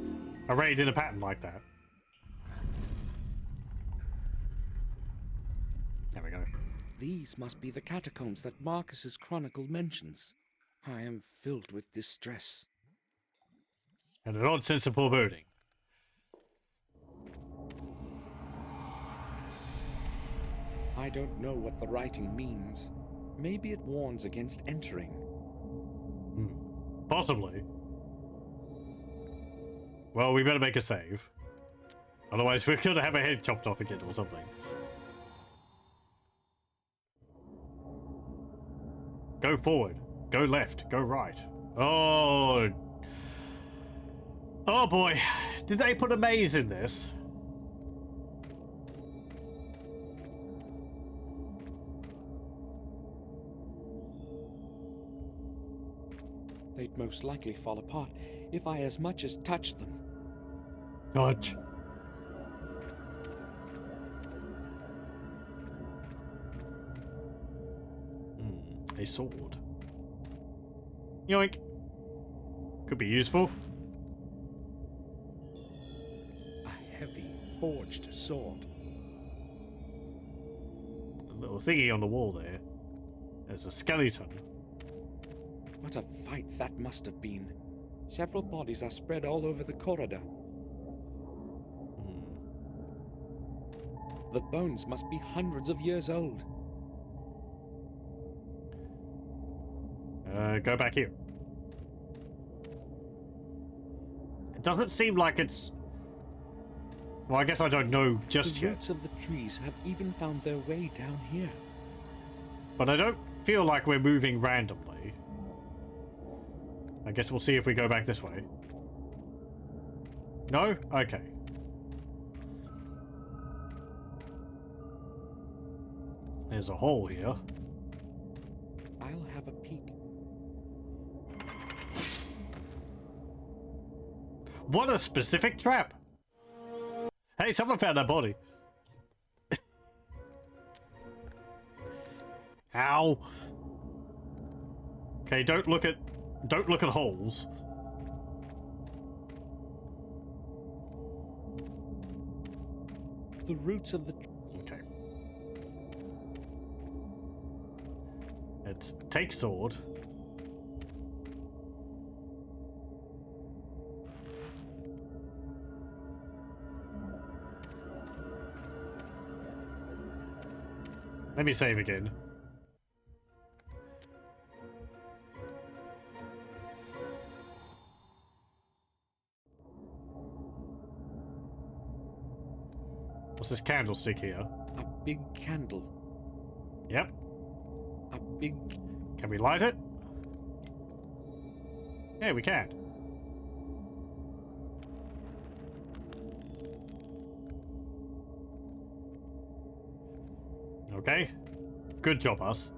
arrayed in a pattern like that. There we go. These must be the catacombs that Marcus's chronicle mentions. I am filled with distress. And an odd sense of foreboding. I don't know what the writing means. Maybe it warns against entering. Possibly. Well, we better make a save. Otherwise, we're gonna have a head chopped off again or something. Go forward. Go left. Go right. Oh. Oh boy. Did they put a maze in this? They'd most likely fall apart if I as much as touched them. Touch. A sword. Yoink. Could be useful. A heavy, forged sword. A little thingy on the wall there. There's a skeleton. What a fight that must have been. Several bodies are spread all over the corridor. The bones must be hundreds of years old. Go back here. It doesn't seem like it's... Well, I guess I don't know just The yet. roots of the trees have even found their way down here. But I don't feel like we're moving randomly. I guess we'll see if we go back this way. No? Okay. There's a hole here. I'll have a peek. What a specific trap! Hey, someone found that body. Ow. Okay, don't look at holes. The roots of the... Okay. Let's take sword. Let me save again. What's this candlestick here? A big candle. Yep. A big... Can we light it? Yeah, we can. Okay. Good job, us.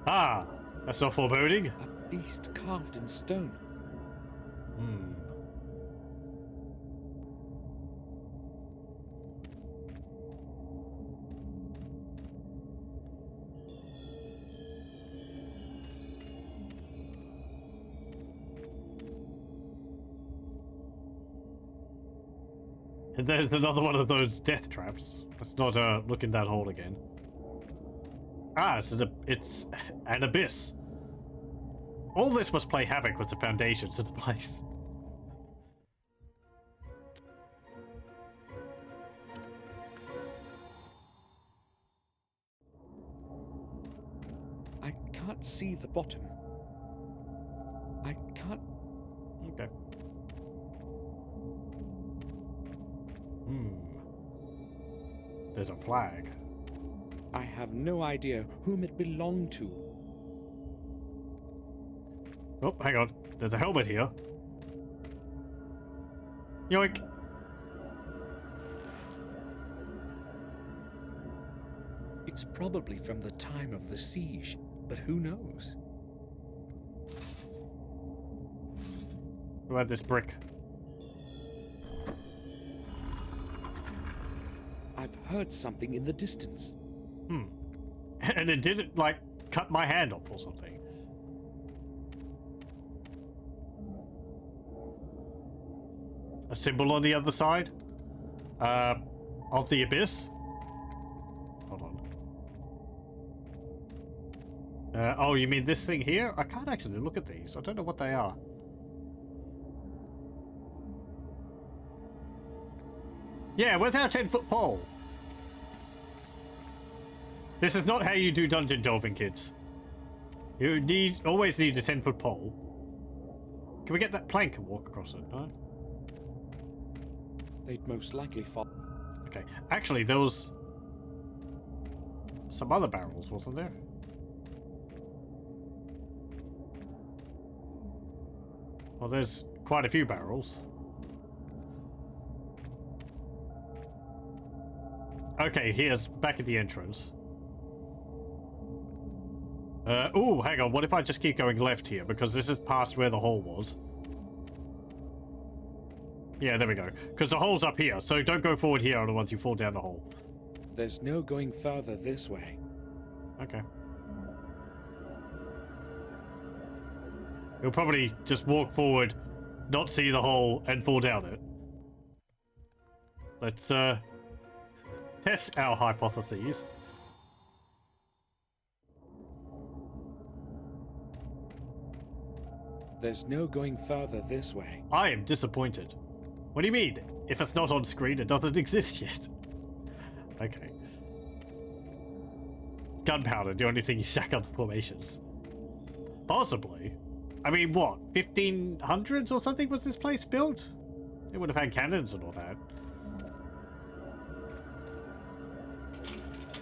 Ah! That's not foreboding. A beast carved in stone. Hmm. And there's another one of those death traps. Let's not look in that hole again. Ah, it's an abyss. All this must play havoc with the foundations of the place. I can't see the bottom. I can't... Okay. Hmm. There's a flag. I have no idea whom it belonged to. Oh, hang on. There's a helmet here. Yoink. It's probably from the time of the siege, but who knows? Who had this brick? I've heard something in the distance. Hmm. And it didn't, like, cut my hand off or something. A symbol on the other side? Of the abyss? Hold on. Oh, you mean this thing here? I can't actually look at these. I don't know what they are. Yeah, where's our 10-foot pole? This is not how you do dungeon delving, kids. You always need a 10-foot pole. Can we get that plank and walk across it? No? They'd most likely fall. Okay. Actually, there was some other barrels, wasn't there? Well, there's quite a few barrels. Okay, here's back at the entrance. Oh, hang on. What if I just keep going left here? Because this is past where the hole was. Yeah, there we go. Because the hole's up here, so don't go forward here otherwise you fall down the hole. There's no going further this way. Okay. You'll probably just walk forward, not see the hole, and fall down it. Let's, test our hypotheses. There's no going further this way. I am disappointed. What do you mean? If it's not on screen, it doesn't exist yet. Okay. Gunpowder, the only thing you stack on the formations. Possibly. I mean, what? 1500s or something was this place built? They would have had cannons and all that.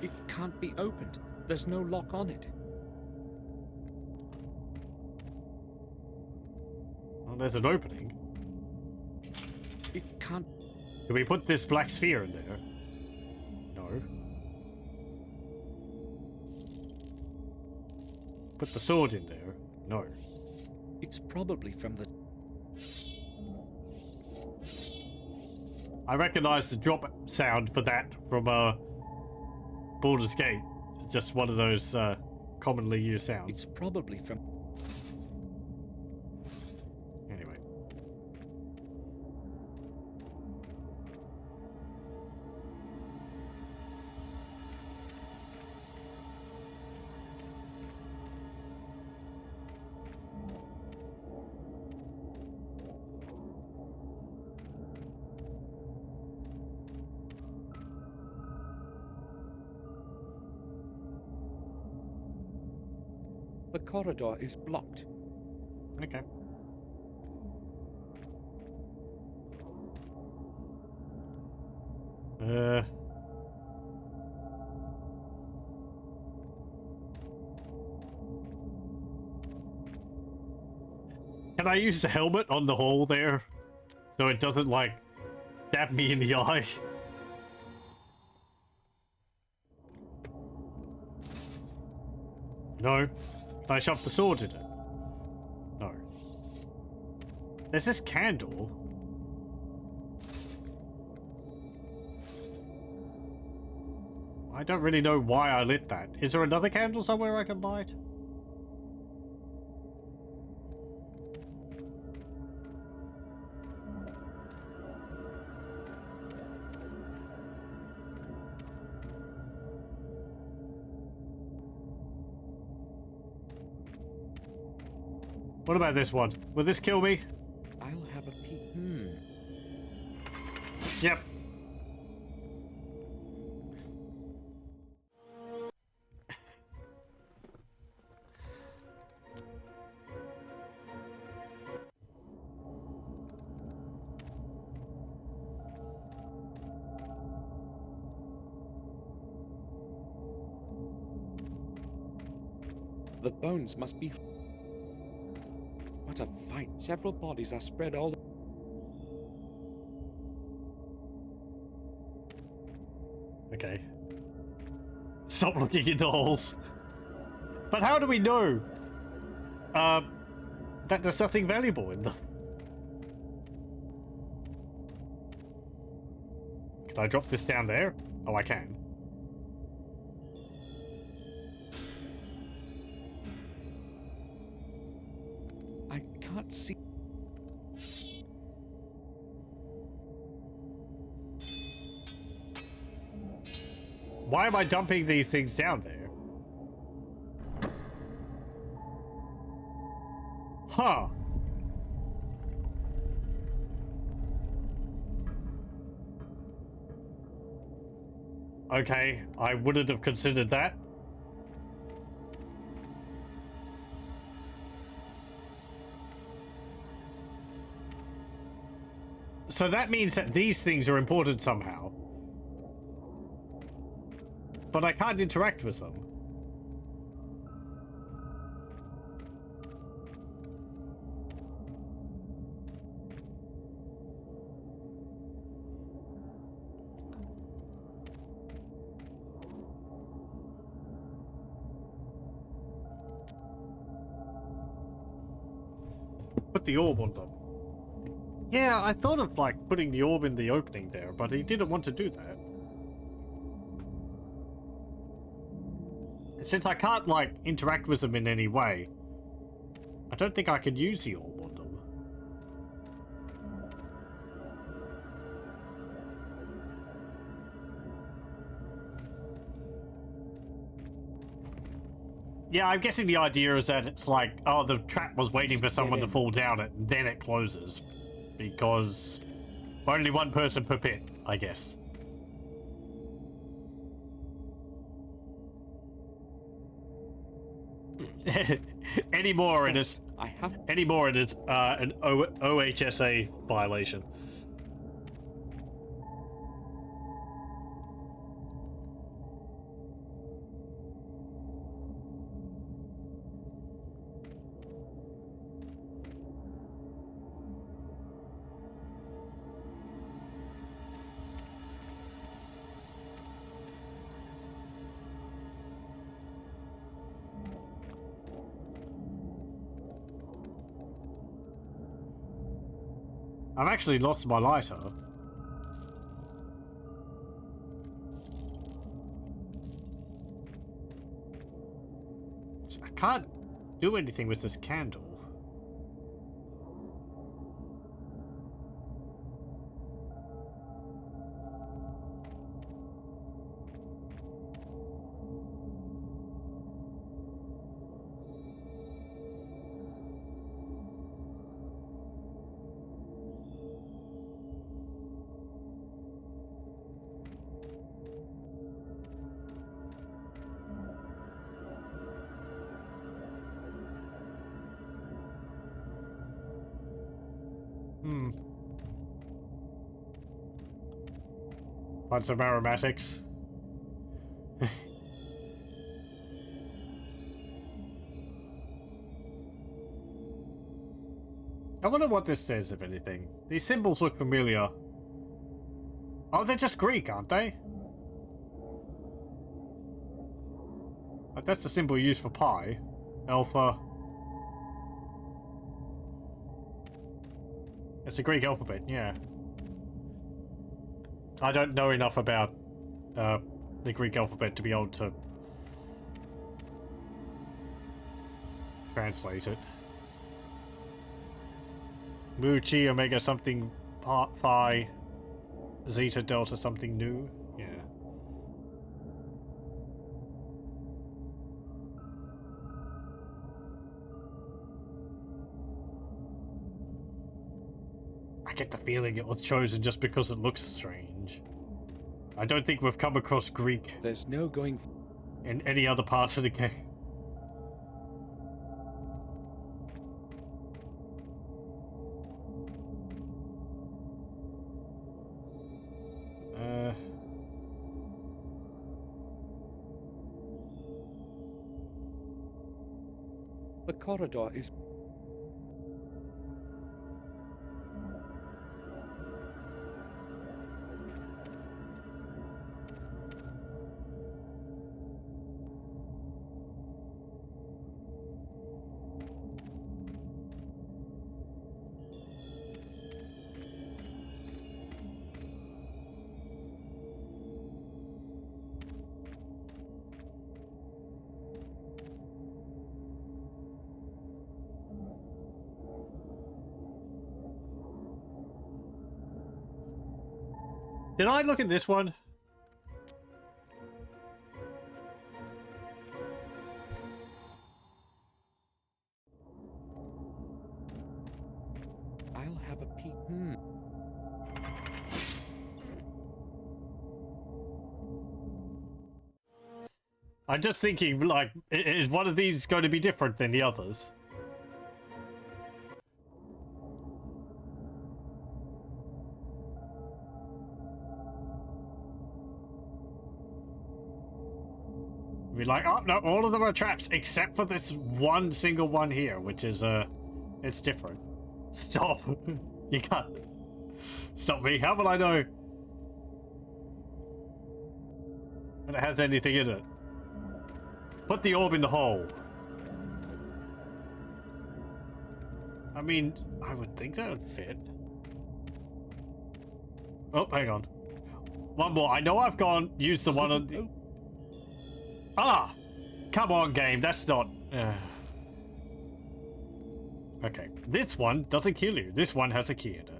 It can't be opened. There's no lock on it. Well, there's an opening. It can't... Can we put this black sphere in there? No. Put the sword in there? No. It's probably from the... I recognize the drop sound for that from Baldur's Gate. It's just one of those commonly used sounds. It's probably from... Anyway. The corridor is blocked. Okay. Can I use the helmet on the hole there? So it doesn't, like, stab me in the eye? No. Can I shove the sword in it? No. There's this candle. I don't really know why I lit that. Is there another candle somewhere I can light? What about this one? Will this kill me? I'll have a peek. Yep. The bones must be... What a fight. Several bodies are spread all... Okay. Stop looking in the holes. But how do we know? That there's nothing valuable in them. Can I drop this down there? Oh, I can. I can't see... Why am I dumping these things down there? Huh. Okay, I wouldn't have considered that. So that means that these things are important somehow. But I can't interact with them. Put the orb on them. Yeah, I thought of, like, putting the orb in the opening there, but he didn't want to do that. Since I can't, like, interact with them in any way, I don't think I can use the orb on them. Yeah, I'm guessing the idea is that it's like, oh, the trap was waiting for someone to fall down it, and then it closes. Because only one person per pit, I guess. Any more and it's an OHSA violation. I've actually lost my lighter. I can't do anything with this candle. Find some aromatics. I wonder what this says, if anything. These symbols look familiar. Oh, they're just Greek, aren't they? Like, that's the symbol used for pi. Alpha. It's a Greek alphabet, yeah. I don't know enough about the Greek alphabet to be able to translate it. Mu, Chi, Omega, something, Phi, Zeta, Delta, something new? Yeah. I get the feeling it was chosen just because it looks strange. I don't think we've come across Greek There's no going... in any other parts of the game. The corridor is... Did I look at this one? I'll have a peek. I'm just thinking, like, is one of these going to be different than the others? Be like, oh no, all of them are traps except for this one single one here, which is it's different. Stop! You can't stop me. How will I know when it has anything in it? Put the orb in the hole. I mean, I would think that would fit. Oh, hang on. One more. I know I've used the one on the... Ah! Come on, game. That's not... Okay. This one doesn't kill you. This one has a key in it.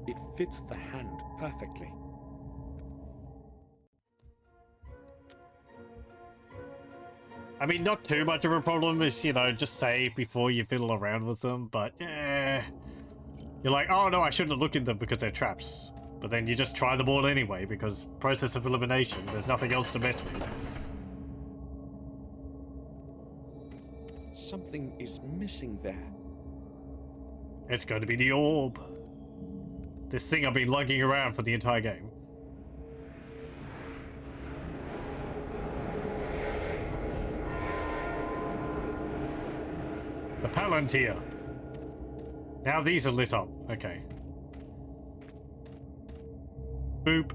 It fits the hand perfectly. I mean, not too much of a problem is, you know, just save before you fiddle around with them, but you're like, oh no, I shouldn't have looked at them because they're traps. But then you just try them all anyway because process of elimination, there's nothing else to mess with. Something is missing there. It's going to be the orb. This thing I've been lugging around for the entire game. The Palantir. Now these are lit up. Okay. Boop.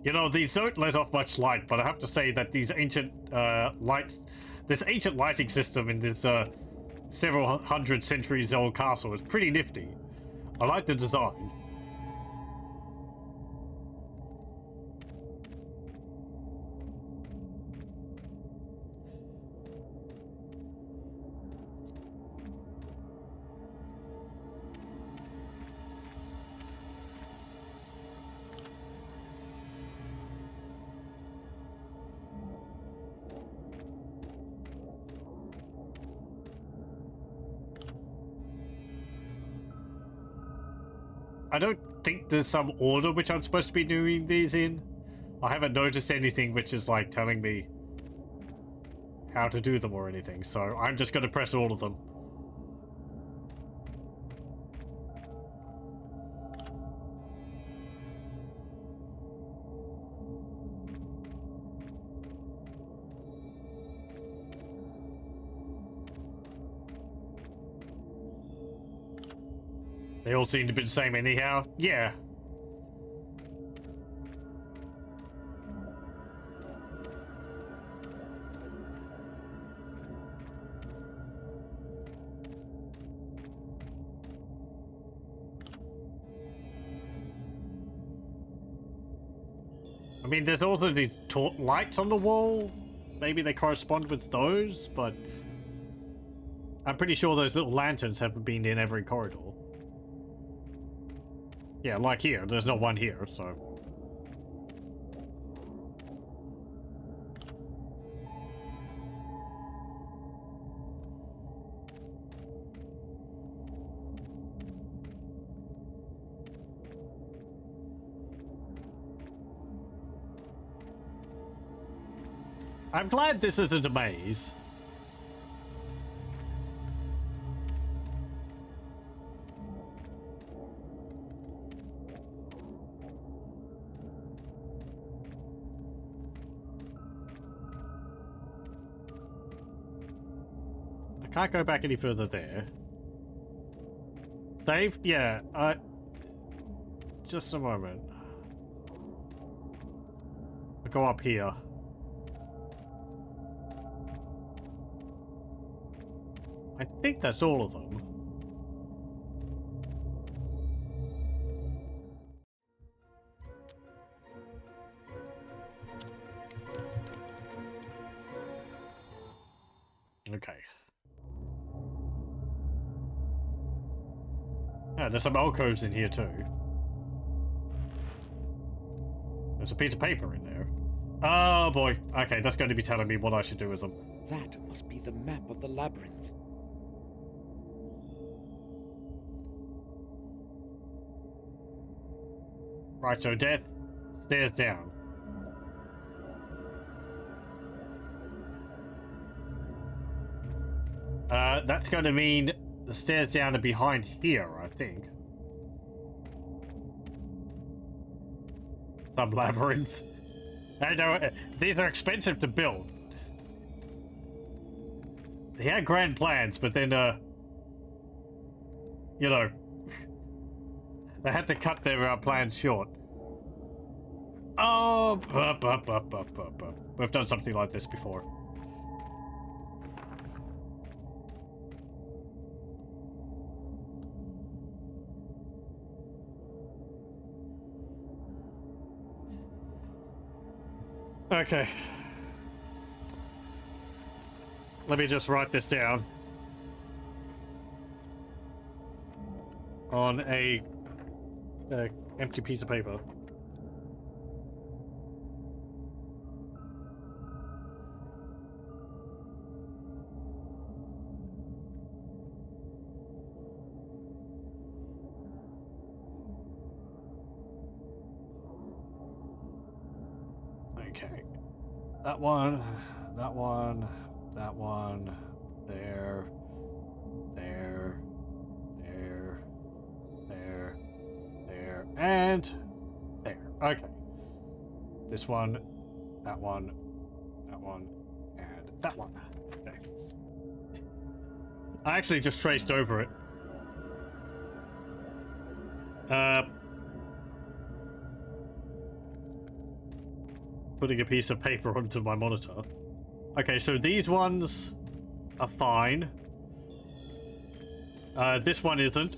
You know, these don't let off much light, but I have to say that these ancient this ancient lighting system in this several hundred centuries old castle is pretty nifty. I like the design. I don't think there's some order which I'm supposed to be doing these in. I haven't noticed anything which is like telling me how to do them or anything, so I'm just going to press all of them. They all seem to be the same anyhow. Yeah. I mean, there's also these lights on the wall. Maybe they correspond with those, but I'm pretty sure those little lanterns haven't been in every corridor. Yeah, like here. There's not one here, so... I'm glad this isn't a maze. I can't go back any further there. Save? Yeah, just a moment. I'll go up here. I think that's all of them. Okay. Yeah, there's some alcoves in here too. There's a piece of paper in there. Oh boy. Okay, that's going to be telling me what I should do with them. That must be the map of the labyrinth. Right, so death, stairs down. That's going to mean the stairs down are behind here, I think. Some labyrinth. I know, these are expensive to build. They had grand plans, but then, you know, they had to cut their plans short. Oh, we've done something like this before. Okay. Let me just write this down on a empty piece of paper. Okay. That one, that one, that one, there, there, there, there, there, and there. Okay. This one, that one, that one, and that one. Okay. I actually just traced over it. putting a piece of paper onto my monitor. Okay, so these ones are fine. This one isn't.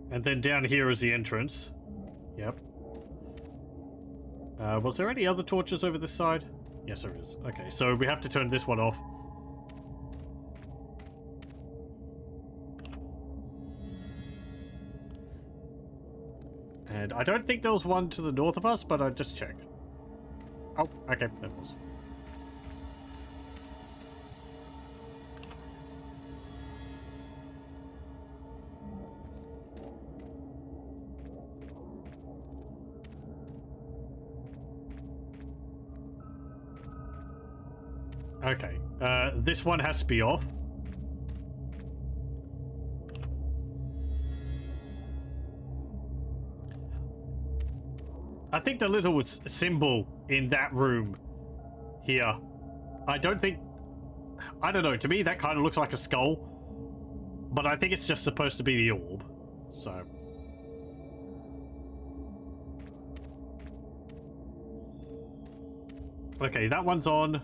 And then down here is the entrance. Yep. Was there any other torches over this side? Yes, there is. Okay, so we have to turn this one off. And I don't think there was one to the north of us, but I'll just check. Oh, okay, there was. Okay, this one has to be off. I think the little symbol in that room here, I don't know, to me that kind of looks like a skull, but I think it's just supposed to be the orb, so. Okay, that one's on.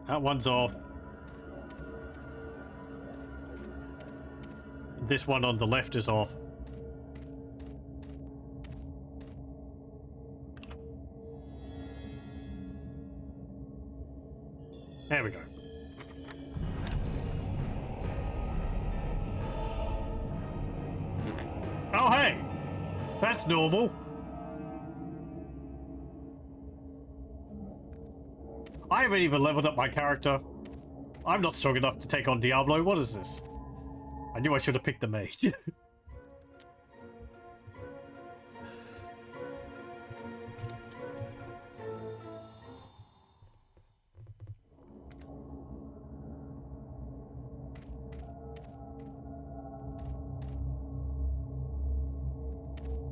That one's off. This one on the left is off. There we go. Oh, hey! That's normal. I haven't even leveled up my character. I'm not strong enough to take on Diablo. What is this? I knew I should have picked the mage.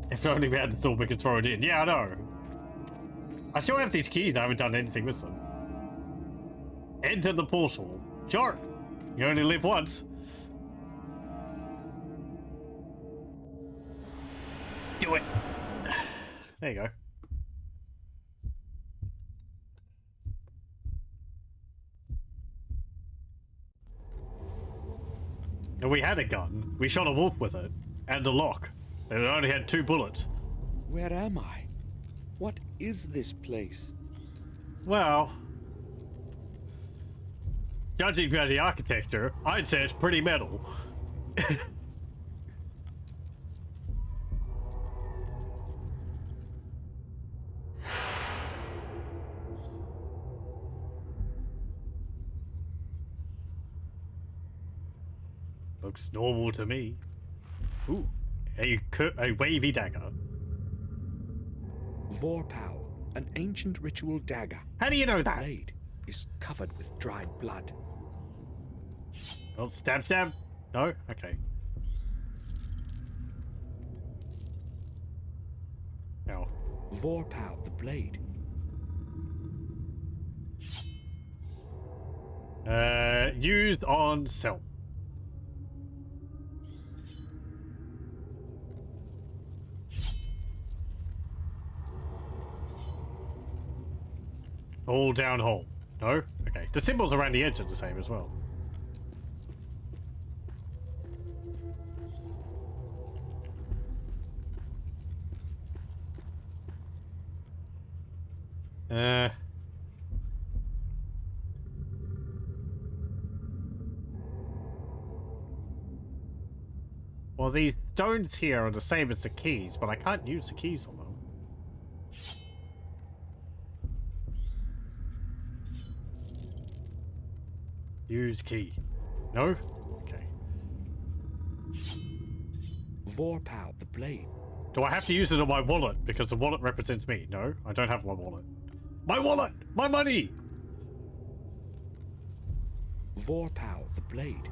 If only we had the sword, we could throw it in. Yeah, I know. I still have these keys. I haven't done anything with them. Enter the portal. Sure. You only live once. Do it. There you go. And we had a gun. We shot a wolf with it. And a lock. And it only had 2 bullets. Where am I? What is this place? Well, judging by the architecture, I'd say it's pretty metal. Looks normal to me. Ooh, a wavy dagger. Vorpal, an ancient ritual dagger. How do you know The that? blade is covered with dried blood. Oh, stab, stab. No? Okay. Now. Vorpal, the blade. Used on self. All down hole. No? Okay. The symbols around the edge are the same as well. Well, these stones here are the same as the keys, but I can't use the keys on them. Use key. No? Okay. Vorpal, the blade. Do I have to use it on my wallet? Because the wallet represents me. No, I don't have my wallet. My wallet! My money! Vorpal, the blade.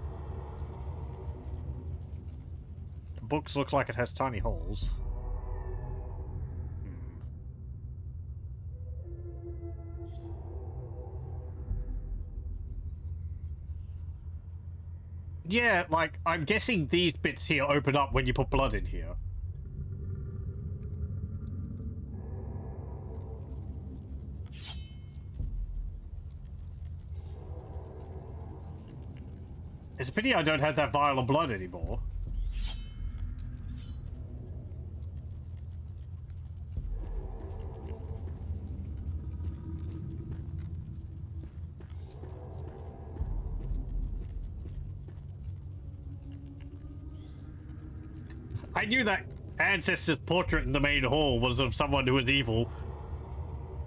The book looks like it has tiny holes. yeah, like, I'm guessing these bits here open up when you put blood in here. It's a pity I don't have that vial of blood anymore. I knew that ancestor's portrait in the main hall was of someone who was evil.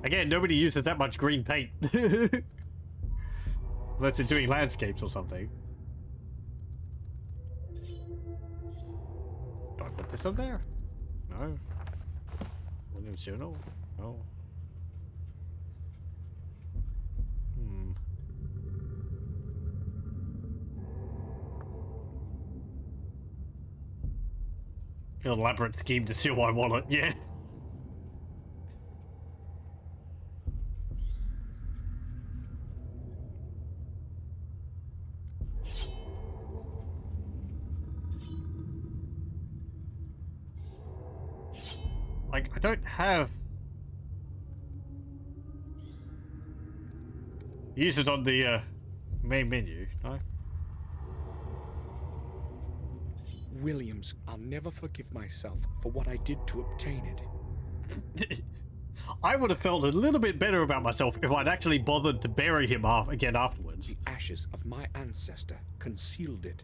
Again, nobody uses that much green paint. Unless they're doing landscapes or something. Do I put this on there? No. William's journal? No. Elaborate scheme to steal my wallet, yeah. Like, I don't have... Use it on the main menu, no? Williams, I'll never forgive myself for what I did to obtain it. I would have felt a little bit better about myself if I'd actually bothered to bury him again afterwards. The ashes of my ancestor concealed it.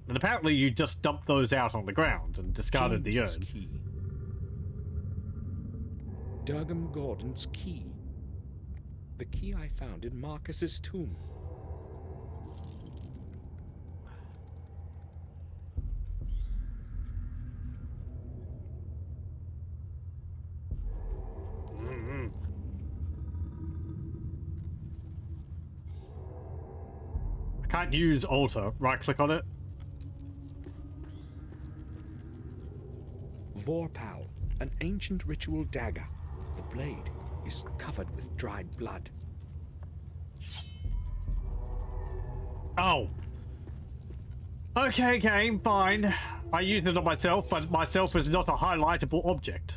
And apparently you just dumped those out on the ground and discarded the urn. Key. Durgam Gordon's key. The key I found in Marcus's tomb. I can't use altar. Right click on it. Vorpal, an ancient ritual dagger. The blade is covered with dried blood. Oh. Okay, game, fine. I used it on myself, but myself is not a highlightable object.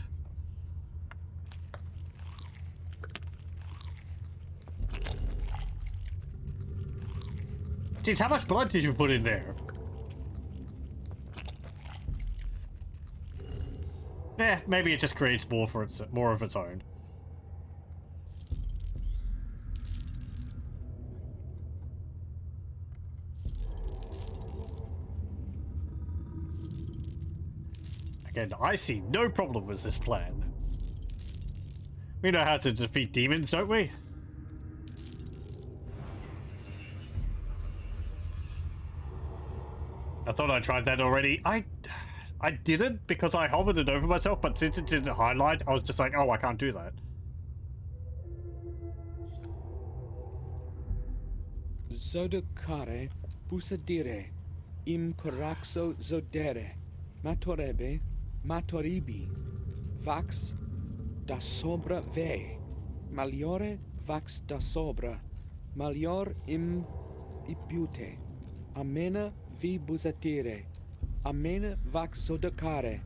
Jeez, how much blood did you put in there? Maybe it just creates more of its own. Again, I see no problem with this plan. We know how to defeat demons, don't we? I thought I tried that already. I didn't because I hovered it over myself, but since it didn't highlight, I was just like, oh, I can't do that. Zodokare busadire imparaxo zodere matorebe matoribi vax da sobra ve maliore vax da sobra malior im ipute amena vi busatire amena vax zodokare.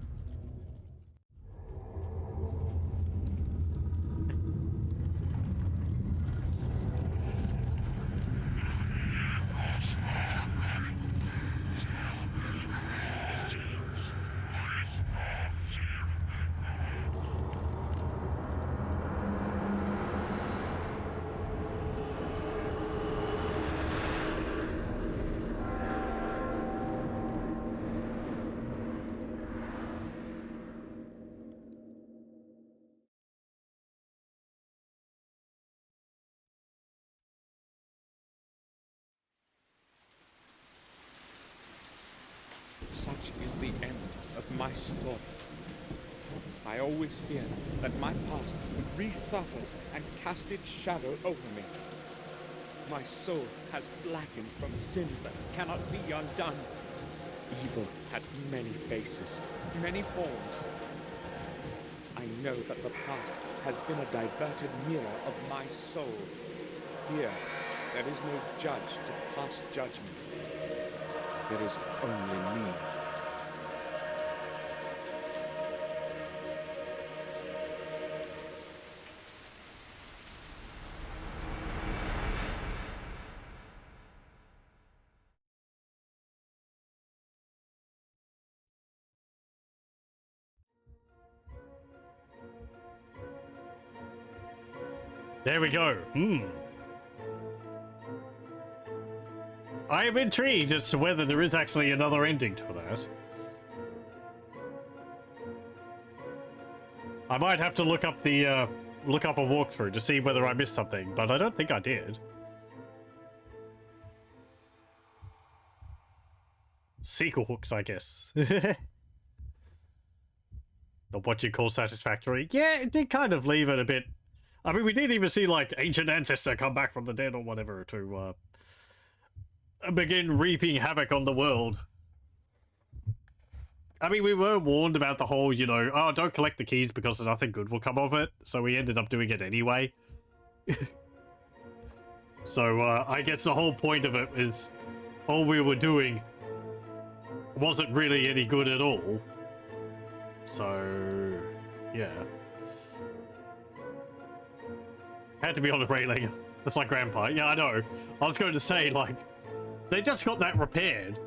Such is the end of my story. I always feared that my past would resurface and cast its shadow over me. My soul has blackened from sins that cannot be undone. Evil has many faces, many forms. I know that the past has been a diverted mirror of my soul. Here, there is no judge to pass judgment. there is only me. There we go. I am intrigued as to whether there is actually another ending to that. I might have to look up the look up a walkthrough to see whether I missed something, but I don't think I did. Sequel hooks, I guess. Not what you call satisfactory. Yeah, it did kind of leave it a bit. I mean, we did even see, like, Ancient Ancestor come back from the dead or whatever to begin reaping havoc on the world. I mean, we were warned about the whole, you know, oh, don't collect the keys because nothing good will come of it. So we ended up doing it anyway. So I guess the whole point of it is all we were doing wasn't really any good at all. So, yeah. Had to be on a railing. That's like Grandpa. Yeah, I know. I was going to say, like, they just got that repaired.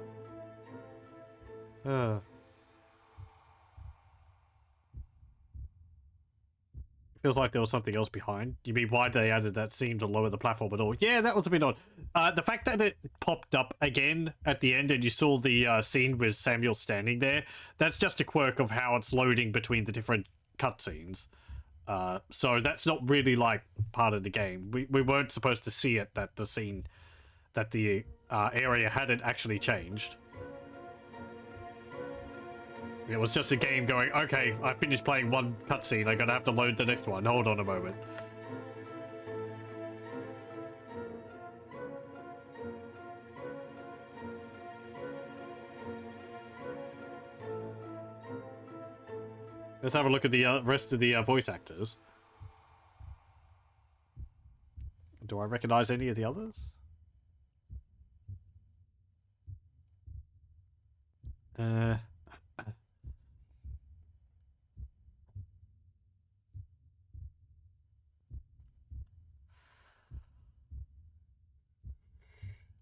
Feels like there was something else behind. You mean why they added that scene to lower the platform at all? Yeah, that was a bit odd. The fact that it popped up again at the end and you saw the scene with Samuel standing there, that's just a quirk of how it's loading between the different cutscenes. So that's not really like part of the game. We weren't supposed to see it, that the scene, that the area hadn't actually changed. It was just a game going, okay, I finished playing one cutscene, I'm gonna have to load the next one. Hold on a moment. Let's have a look at the rest of the voice actors. Do I recognize any of the others?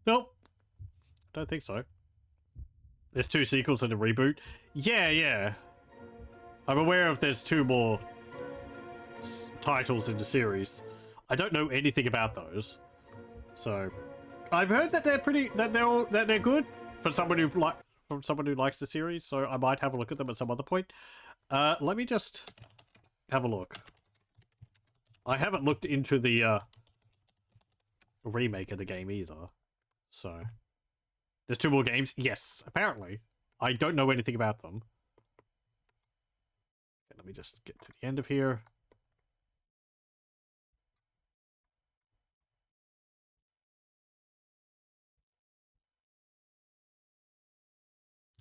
Nope. Don't think so. There's 2 sequels and a reboot. Yeah. I'm aware of there's 2 more titles in the series. I don't know anything about those. So I've heard that they're good for someone who likes the series, so I might have a look at them at some other point. Let me just have a look. I haven't looked into the remake of the game either. So there's 2 more games? Yes, apparently. I don't know anything about them. Okay, let me just get to the end of here.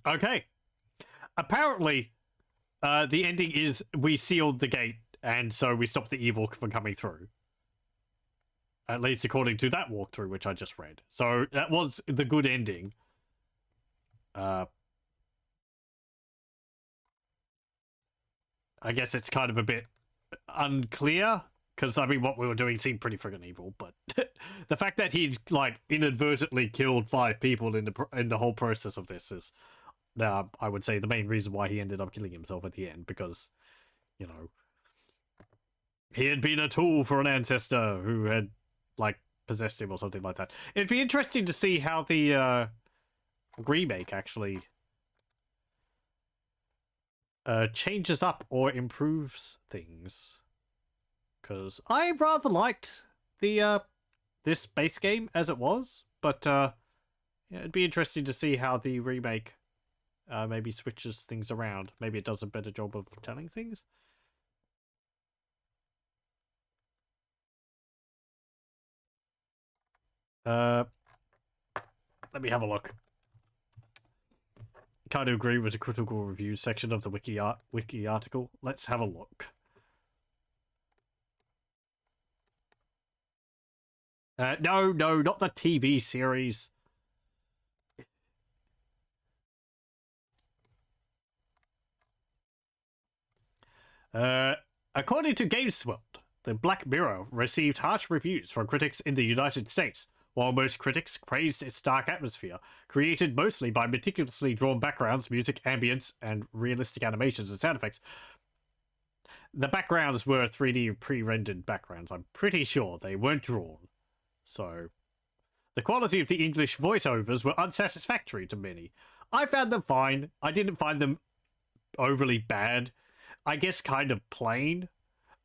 Okay. Apparently, the ending is we sealed the gate, and so we stopped the evil from coming through. At least according to that walkthrough, which I just read. So that was the good ending. I guess it's kind of a bit unclear, because, I mean, what we were doing seemed pretty friggin' evil, but the fact that he'd, like, inadvertently killed 5 people in the whole process of this is, I would say, the main reason why he ended up killing himself at the end, because, you know, he had been a tool for an ancestor who had, like, possessed him or something like that. It'd be interesting to see how the remake actually changes up or improves things, because I rather liked the this base game as it was, but yeah, it'd be interesting to see how the remake maybe switches things around. Maybe it does a better job of telling things. Let me have a look. Kind of agree with the critical reviews section of the wiki article. Let's have a look. No, not the TV series. According to GamesWorld, the Black Mirror received harsh reviews from critics in the United States, while most critics praised its dark atmosphere, created mostly by meticulously drawn backgrounds, music, ambience, and realistic animations and sound effects. The backgrounds were 3D pre-rendered backgrounds, I'm pretty sure. They weren't drawn. So, the quality of the English voiceovers were unsatisfactory to many. I found them fine. I didn't find them overly bad. I guess kind of plain.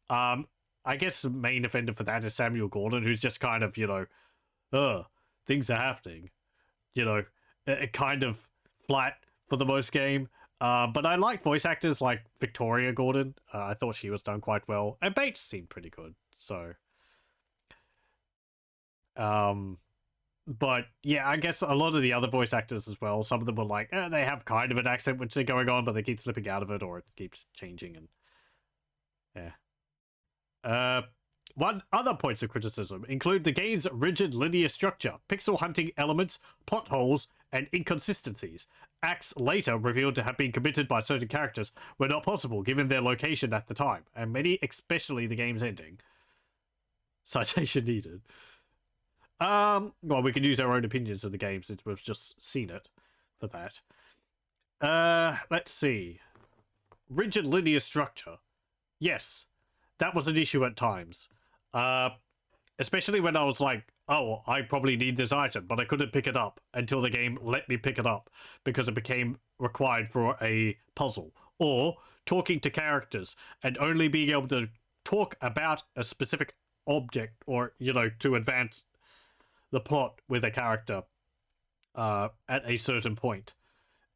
I guess the main offender for that is Samuel Gordon, who's just kind of, things are happening. Kind of flat for the most game. But I like voice actors like Victoria Gordon. I thought she was done quite well. And Bates seemed pretty good. So, but yeah, I guess a lot of the other voice actors as well, some of them were like, they have kind of an accent which they're going on, but they keep slipping out of it, or it keeps changing, and yeah. One other points of criticism include the game's rigid linear structure, pixel hunting elements, plot holes, and inconsistencies. Acts later revealed to have been committed by certain characters were not possible given their location at the time, and many, especially the game's ending. Citation needed. Well, we can use our own opinions of the game since we've just seen it for that. Let's see. Rigid linear structure. Yes, that was an issue at times. Especially when I was like, oh, I probably need this item, but I couldn't pick it up until the game let me pick it up because it became required for a puzzle. Or talking to characters and only being able to talk about a specific object or, to advance the plot with a character at a certain point.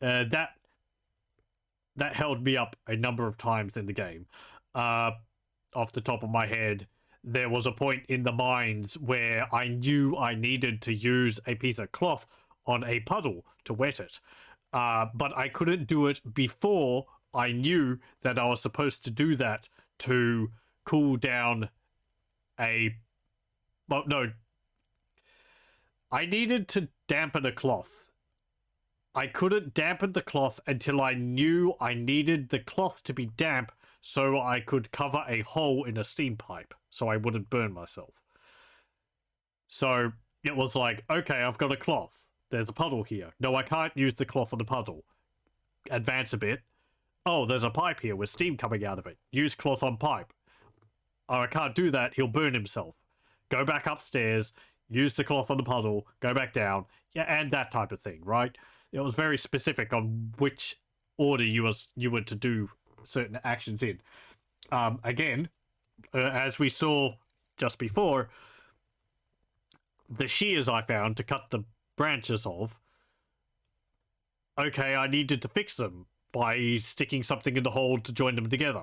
That held me up a number of times in the game. Off the top of my head, there was a point in the mines where I knew I needed to use a piece of cloth on a puddle to wet it. But I couldn't do it before I knew that I was supposed to do that to cool down a... Well, no. I needed to dampen a cloth. I couldn't dampen the cloth until I knew I needed the cloth to be damp so I could cover a hole in a steam pipe so I wouldn't burn myself. So it was like, okay, I've got a cloth. There's a puddle here. No, I can't use the cloth on the puddle. Advance a bit. Oh, there's a pipe here with steam coming out of it. Use cloth on pipe. Oh, I can't do that. He'll burn himself. Go back upstairs. Use the cloth on the puddle. Go back down. Yeah, and that type of thing, right? It was very specific on which order you were to do certain actions in. Again, as we saw just before, the shears I found to cut the branches of, okay, I needed to fix them by sticking something in the hole to join them together.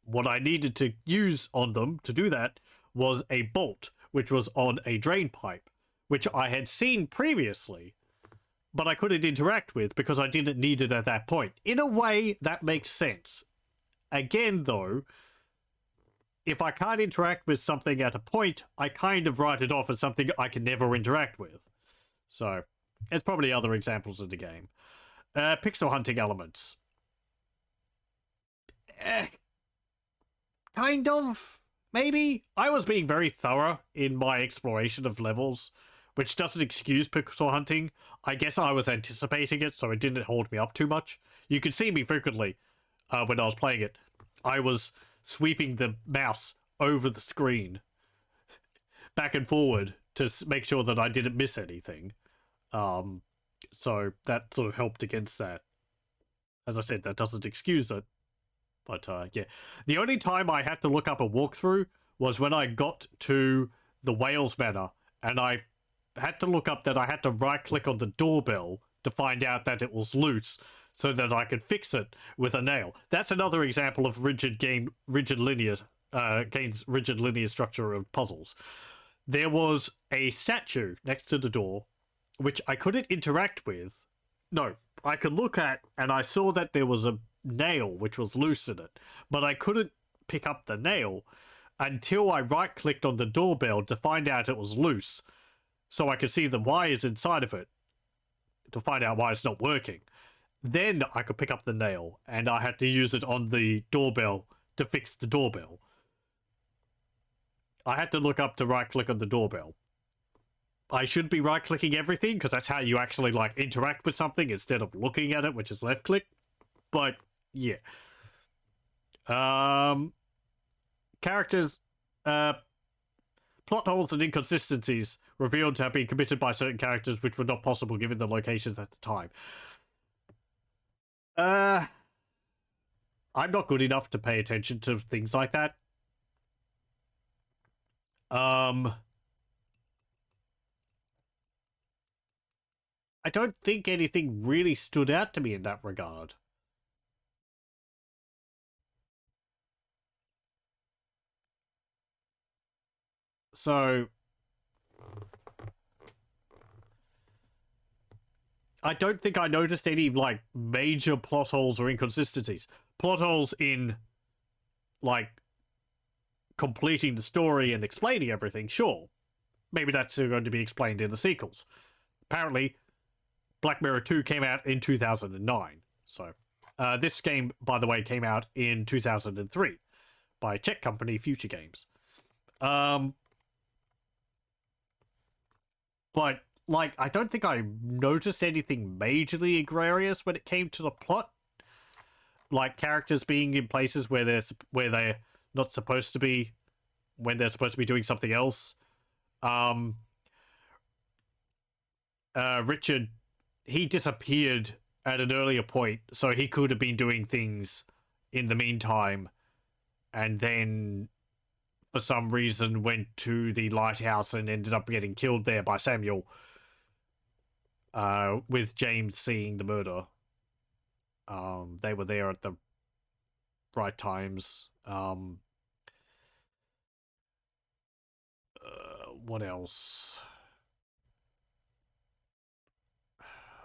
What I needed to use on them to do that was a bolt, which was on a drain pipe, which I had seen previously, but I couldn't interact with because I didn't need it at that point. In a way, that makes sense. Again, though, if I can't interact with something at a point, I kind of write it off as something I can never interact with. So, there's probably other examples in the game. Pixel hunting elements. Kind of, maybe. I was being very thorough in my exploration of levels, which doesn't excuse pixel hunting. I guess I was anticipating it, so it didn't hold me up too much. You could see me frequently when I was playing it. I was sweeping the mouse over the screen, back and forward, to make sure that I didn't miss anything. So that sort of helped against that. As I said, that doesn't excuse it. But, yeah. The only time I had to look up a walkthrough was when I got to the Wales Manor, and I had to look up that I had to right-click on the doorbell to find out that it was loose, so that I could fix it with a nail. That's another example of game's rigid linear structure of puzzles. There was a statue next to the door, which I couldn't interact with. No, I could look at, and I saw that there was a nail which was loose in it, but I couldn't pick up the nail until I right-clicked on the doorbell to find out it was loose, so I could see the wires inside of it to find out why it's not working. then I could pick up the nail, and I had to use it on the doorbell to fix the doorbell. I had to look up to right-click on the doorbell. I should be right-clicking everything, because that's how you actually, like, interact with something instead of looking at it, which is left-click. But, yeah. Characters, plot holes and inconsistencies revealed to have been committed by certain characters which were not possible given the locations at the time. I'm not good enough to pay attention to things like that. I don't think anything really stood out to me in that regard. So, I don't think I noticed any, like, major plot holes or inconsistencies. Plot holes in, like, completing the story and explaining everything, sure. Maybe that's going to be explained in the sequels. Apparently, Black Mirror 2 came out in 2009. So, this game, by the way, came out in 2003 by Czech company Future Games. But, like, I don't think I noticed anything majorly egregious when it came to the plot. Like, characters being in places where they're not supposed to be, when they're supposed to be doing something else. Richard, he disappeared at an earlier point, so he could have been doing things in the meantime, and then for some reason went to the lighthouse and ended up getting killed there by Samuel, with James seeing the murder. They were there at the right times. What else?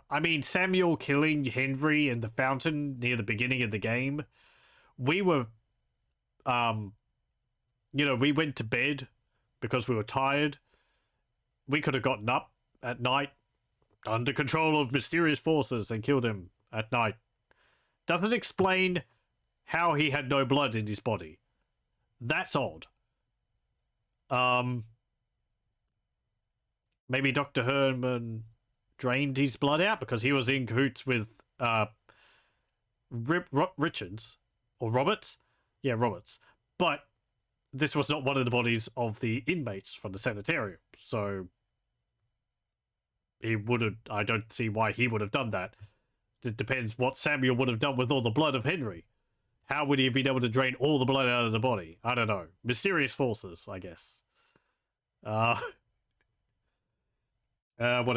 I mean, Samuel killing Henry in the fountain near the beginning of the game. We were, we went to bed because we were tired. We could have gotten up at night under control of mysterious forces and killed him at night. Doesn't explain how he had no blood in his body. That's odd. Maybe Dr. Herman drained his blood out because he was in cahoots with Richards or Roberts. Yeah, Roberts. But this was not one of the bodies of the inmates from the sanitarium, so he wouldn't. I don't see why he would have done that. It depends what Samuel would have done with all the blood of Henry. How would he have been able to drain all the blood out of the body? I don't know. Mysterious forces, I guess. What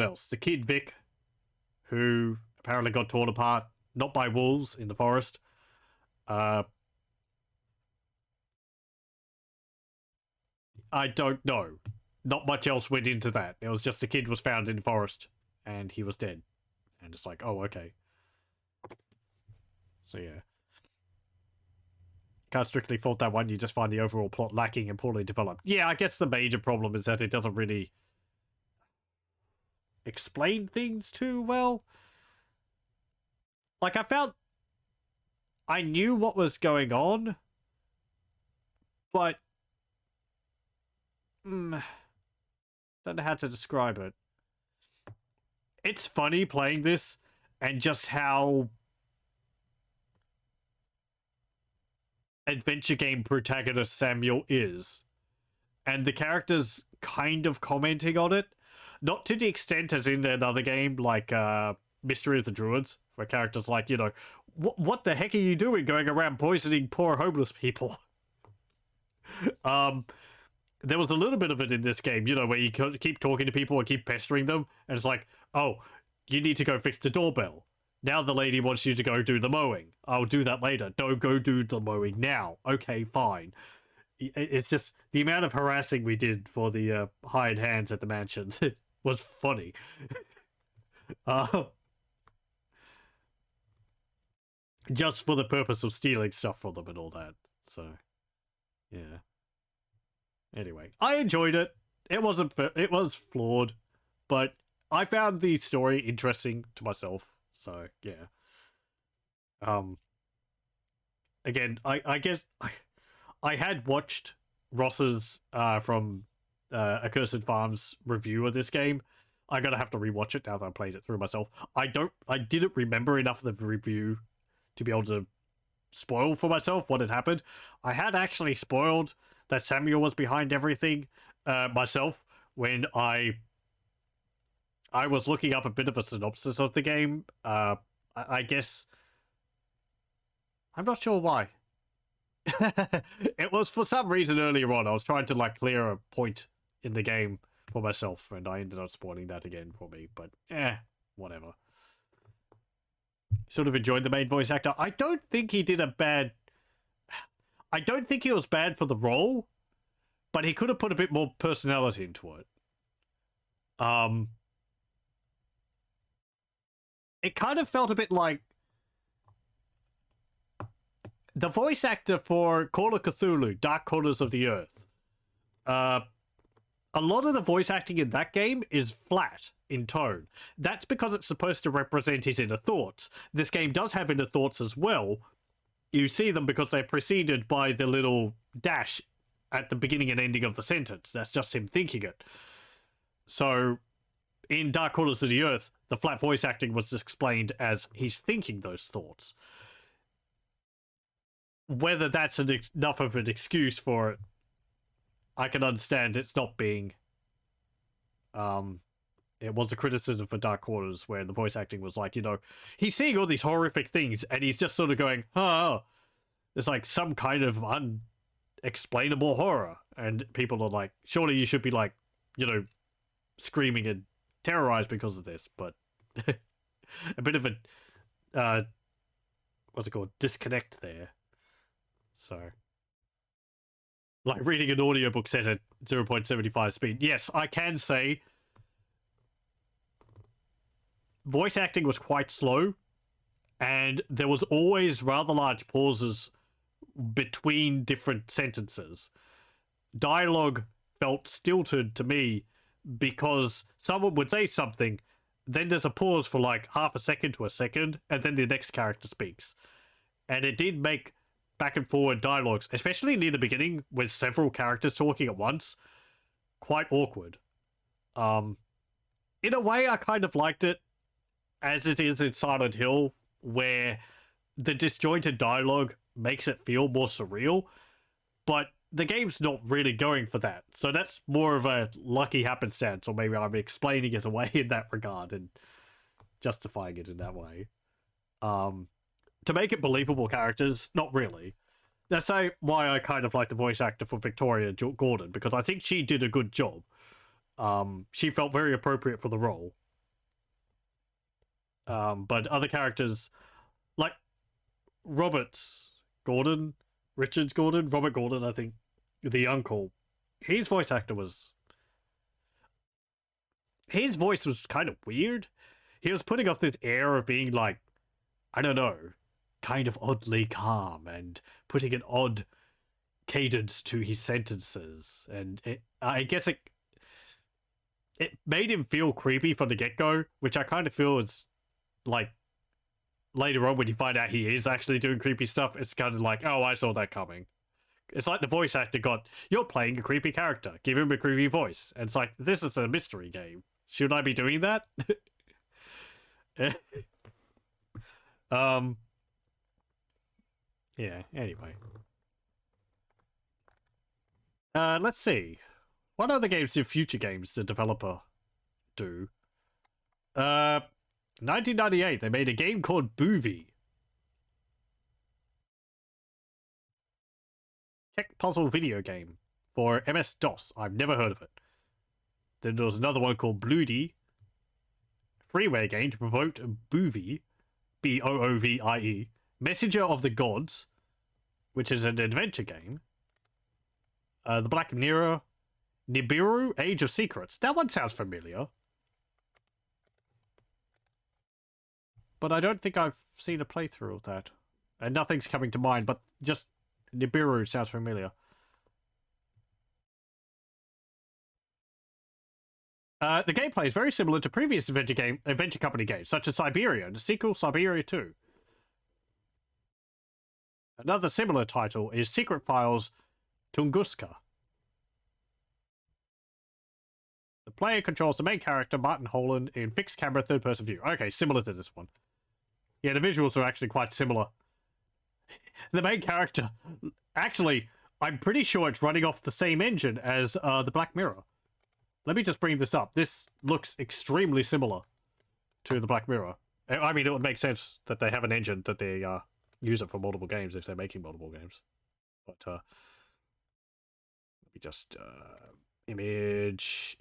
else? The kid Vic, who apparently got torn apart, not by wolves in the forest. I don't know. Not much else went into that. It was just the kid was found in the forest, and he was dead. And it's like, oh, okay. So, yeah. Can't strictly fault that one, you just find the overall plot lacking and poorly developed. Yeah, I guess the major problem is that it doesn't really explain things too well. Like, I knew what was going on, but don't know how to describe it. It's funny playing this and just how adventure game protagonist Samuel is, and the characters kind of commenting on it, not to the extent as in another game like Mystery of the Druids, where characters like, what the heck are you doing going around poisoning poor homeless people? There was a little bit of it in this game, where you keep talking to people and keep pestering them, and it's like, oh, you need to go fix the doorbell. Now the lady wants you to go do the mowing. I'll do that later. Don't go do the mowing now. Okay, fine. It's just the amount of harassing we did for the hired hands at the mansions. It was funny. Just for the purpose of stealing stuff from them and all that. So, yeah. Anyway, I enjoyed it. It was flawed, but I found the story interesting to myself. So, yeah. Again, I guess I had watched Ross's from Accursed Farms review of this game. I'm gonna have to rewatch it now that I played it through myself. I didn't remember enough of the review to be able to spoil for myself what had happened. I had actually spoiled that Samuel was behind everything myself when I was looking up a bit of a synopsis of the game. I guess I'm not sure why. It was for some reason earlier on. I was trying to like clear a point in the game for myself, and I ended up spoiling that again for me. But whatever. Sort of enjoyed the main voice actor. I don't think he did a bad. I don't think he was bad for the role, but he could have put a bit more personality into it. It kind of felt a bit like the voice actor for Call of Cthulhu, Dark Corners of the Earth. A lot of the voice acting in that game is flat in tone. That's because it's supposed to represent his inner thoughts. This game does have inner thoughts as well. You see them because they're preceded by the little dash at the beginning and ending of the sentence. That's just him thinking it. So, in Dark Corners of the Earth, the flat voice acting was explained as he's thinking those thoughts. Whether that's enough of an excuse for it, I can understand it's not being... It was a criticism for Dark Corners where the voice acting was like, you know, he's seeing all these horrific things and he's just sort of going, oh, it's like some kind of unexplainable horror. And people are like, surely you should be like, you know, screaming and terrorized because of this. But a bit of a, what's it called, disconnect there. So, like reading an audiobook set at 0.75 speed. Yes, I can say voice acting was quite slow, and there was always rather large pauses between different sentences. Dialogue felt stilted to me because someone would say something, then there's a pause for like half a second to a second, and then the next character speaks. And it did make back and forward dialogues, especially near the beginning with several characters talking at once, quite awkward. In a way, I kind of liked it, as it is in Silent Hill, where the disjointed dialogue makes it feel more surreal, but the game's not really going for that. So that's more of a lucky happenstance, or maybe I'm explaining it away in that regard and justifying it in that way. To make it believable characters, not really. That's why I kind of like the voice actor for Victoria Gordon, because I think she did a good job. She felt very appropriate for the role. But other characters, like Robert Gordon, I think, the uncle, his voice actor was... His voice was kind of weird. He was putting off this air of being like, I don't know, kind of oddly calm and putting an odd cadence to his sentences. And I guess it made him feel creepy from the get-go, which I kind of feel is like later on when you find out he is actually doing creepy stuff, it's kind of like, oh, I saw that coming. It's like the voice actor got, you're playing a creepy character, give him a creepy voice. And it's like, this is a mystery game. Should I be doing that? Yeah, anyway. Let's see. What other games did Future Games, the developer, do? 1998, they made a game called Boovie. Tech puzzle video game for MS-DOS. I've never heard of it. Then there was another one called Bloody. Freeware game to promote Boovie. Boovie. Messenger of the Gods, which is an adventure game. The Black Mirror. Nibiru, Age of Secrets. That one sounds familiar. But I don't think I've seen a playthrough of that. And nothing's coming to mind, but just Nibiru sounds familiar. The gameplay is very similar to previous adventure company games, such as Siberia and the sequel Siberia 2. Another similar title is Secret Files Tunguska. The player controls the main character, Martin Holland, in fixed camera third-person view. Okay, similar to this one. Yeah, the visuals are actually quite similar. The main character... Actually, I'm pretty sure it's running off the same engine as the Black Mirror. Let me just bring this up. This looks extremely similar to the Black Mirror. I mean, it would make sense that they have an engine that they use it for multiple games if they're making multiple games. But, let me just, image.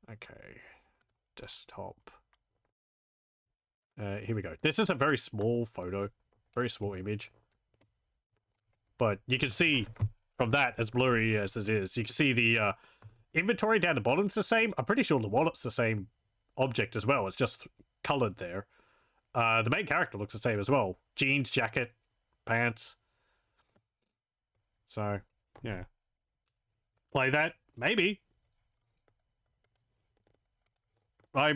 Okay. Desktop. Here we go. This is a very small photo. Very small image. But you can see from that, as blurry as it is, you can see the inventory down the bottom's the same. I'm pretty sure the wallet's the same object as well. It's just colored there. The main character looks the same as well. Jeans, jacket, pants. So, yeah. Play that? Maybe. I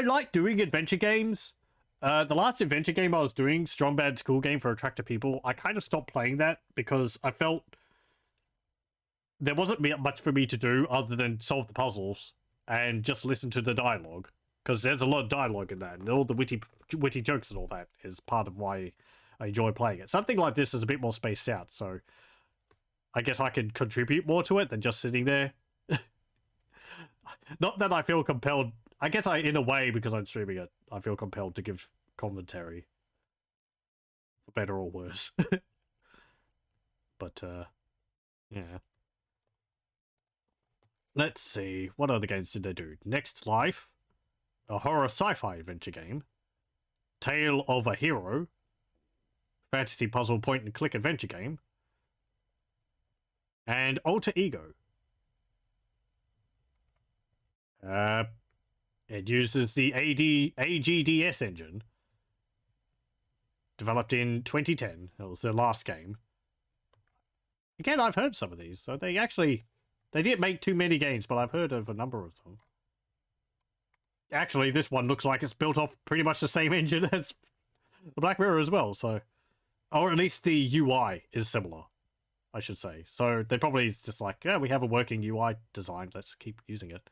like doing adventure games. The last adventure game I was doing, Strong Bad School Game for Attractive People, I kind of stopped playing that because I felt there wasn't much for me to do other than solve the puzzles and just listen to the dialogue. Because there's a lot of dialogue in that, and all the witty jokes and all that is part of why I enjoy playing it. Something like this is a bit more spaced out, so I guess I can contribute more to it than just sitting there. Not that I feel compelled. I guess in a way, because I'm streaming it, I feel compelled to give commentary. For better or worse. But, yeah. Let's see. What other games did they do? Next Life. A horror sci-fi adventure game. Tale of a Hero. Fantasy puzzle point and click adventure game. And Alter Ego. It uses the AGDS engine. Developed in 2010. That was their last game. Again, I've heard some of these. So they didn't make too many games, but I've heard of a number of them. Actually, this one looks like it's built off pretty much the same engine as the Black Mirror as well, so... Or at least the UI is similar, I should say. So they probably just like, yeah, we have a working UI design, let's keep using it.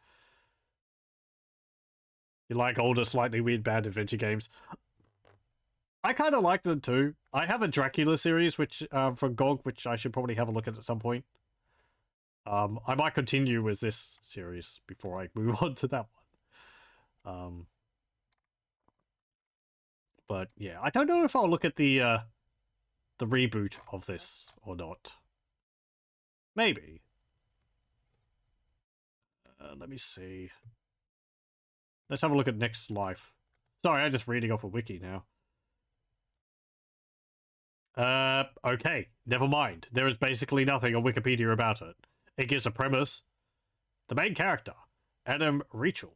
You like older, slightly weird, bad adventure games? I kind of like them too. I have a Dracula series, which from GOG, which I should probably have a look at some point. I might continue with this series before I move on to that one. But yeah, I don't know if I'll look at the reboot of this or not. Maybe. Let me see. Let's have a look at Next Life. Sorry, I'm just reading off a wiki now. Okay, never mind. There is basically nothing on Wikipedia about it. It gives a premise. The main character, Adam Rachel,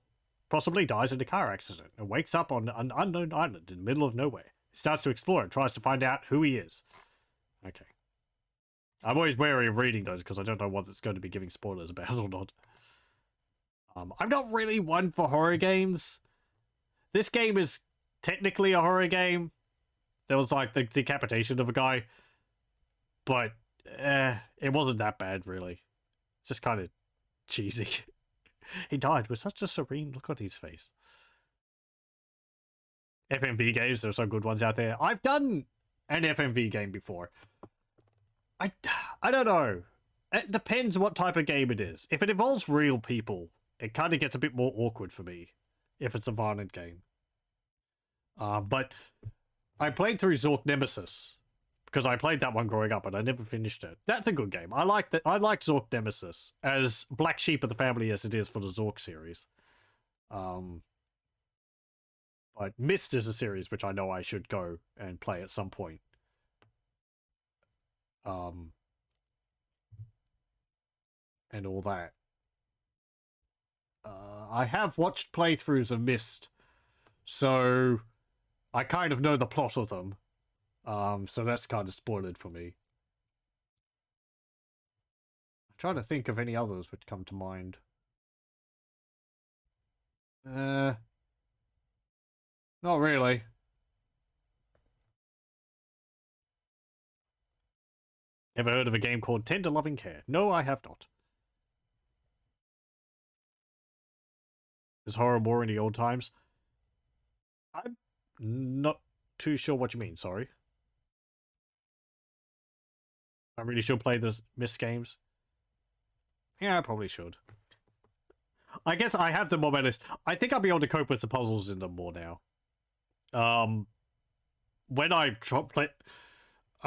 possibly dies in a car accident and wakes up on an unknown island in the middle of nowhere. He starts to explore and tries to find out who he is. Okay. I'm always wary of reading those because I don't know what it's going to be giving spoilers about or not. I'm not really one for horror games. This game is technically a horror game. There was like the decapitation of a guy. But it wasn't that bad, really. It's just kind of cheesy. He died with such a serene look on his face. FMV games, there are some good ones out there. I've done an FMV game before. I don't know. It depends what type of game it is. If it involves real people, it kind of gets a bit more awkward for me if it's a violent game. But I played through Zork Nemesis because I played that one growing up and I never finished it. That's a good game. I like Zork Nemesis, as black sheep of the family as it is for the Zork series. But Myst is a series which I know I should go and play at some point. And all that. I have watched playthroughs of Myst, so I kind of know the plot of them. So that's kind of spoiled for me. I'm trying to think of any others which come to mind. Not really. Ever heard of a game called Tender Loving Care? No, I have not. Is horror more in the old times? I'm not too sure what you mean, sorry. I really should play the Myst games. Yeah, I probably should. I guess I have them on my list. I think I'll be able to cope with the puzzles in them more now. When I've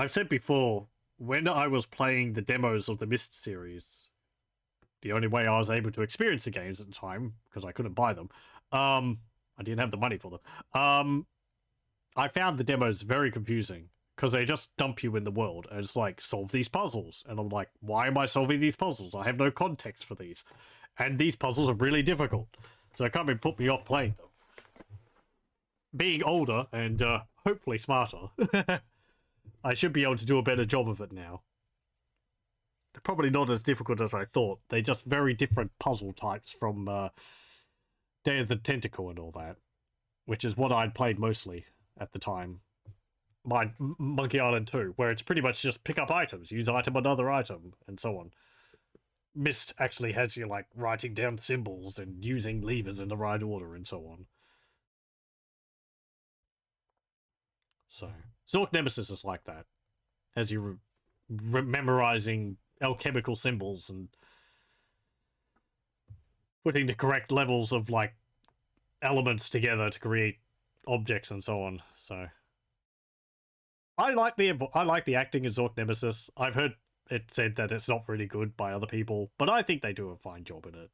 said before, when I was playing the demos of the Myst series, the only way I was able to experience the games at the time, because I couldn't buy them, I didn't have the money for them, I found the demos very confusing, because they just dump you in the world, and it's like, solve these puzzles. And I'm like, why am I solving these puzzles? I have no context for these. And these puzzles are really difficult, so it can't put me off playing them. Being older, and hopefully smarter, I should be able to do a better job of it now. They're probably not as difficult as I thought. They're just very different puzzle types from Day of the Tentacle and all that, which is what I'd played mostly at the time. My Monkey Island 2, where it's pretty much just pick up items, use item another item, and so on. Myst actually has you, like, writing down symbols and using levers in the right order and so on. So, Zork Nemesis is like that. As you memorizing alchemical symbols and putting the correct levels of, like, elements together to create objects and so on. So, I like the acting in Zork Nemesis. I've heard it said that it's not really good by other people, but I think they do a fine job in it.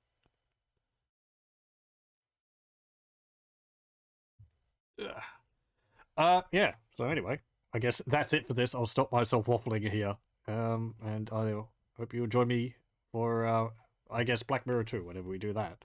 Yeah. So anyway, I guess that's it for this. I'll stop myself waffling here. And I hope you'll join me for, I guess, Black Mirror 2 whenever we do that.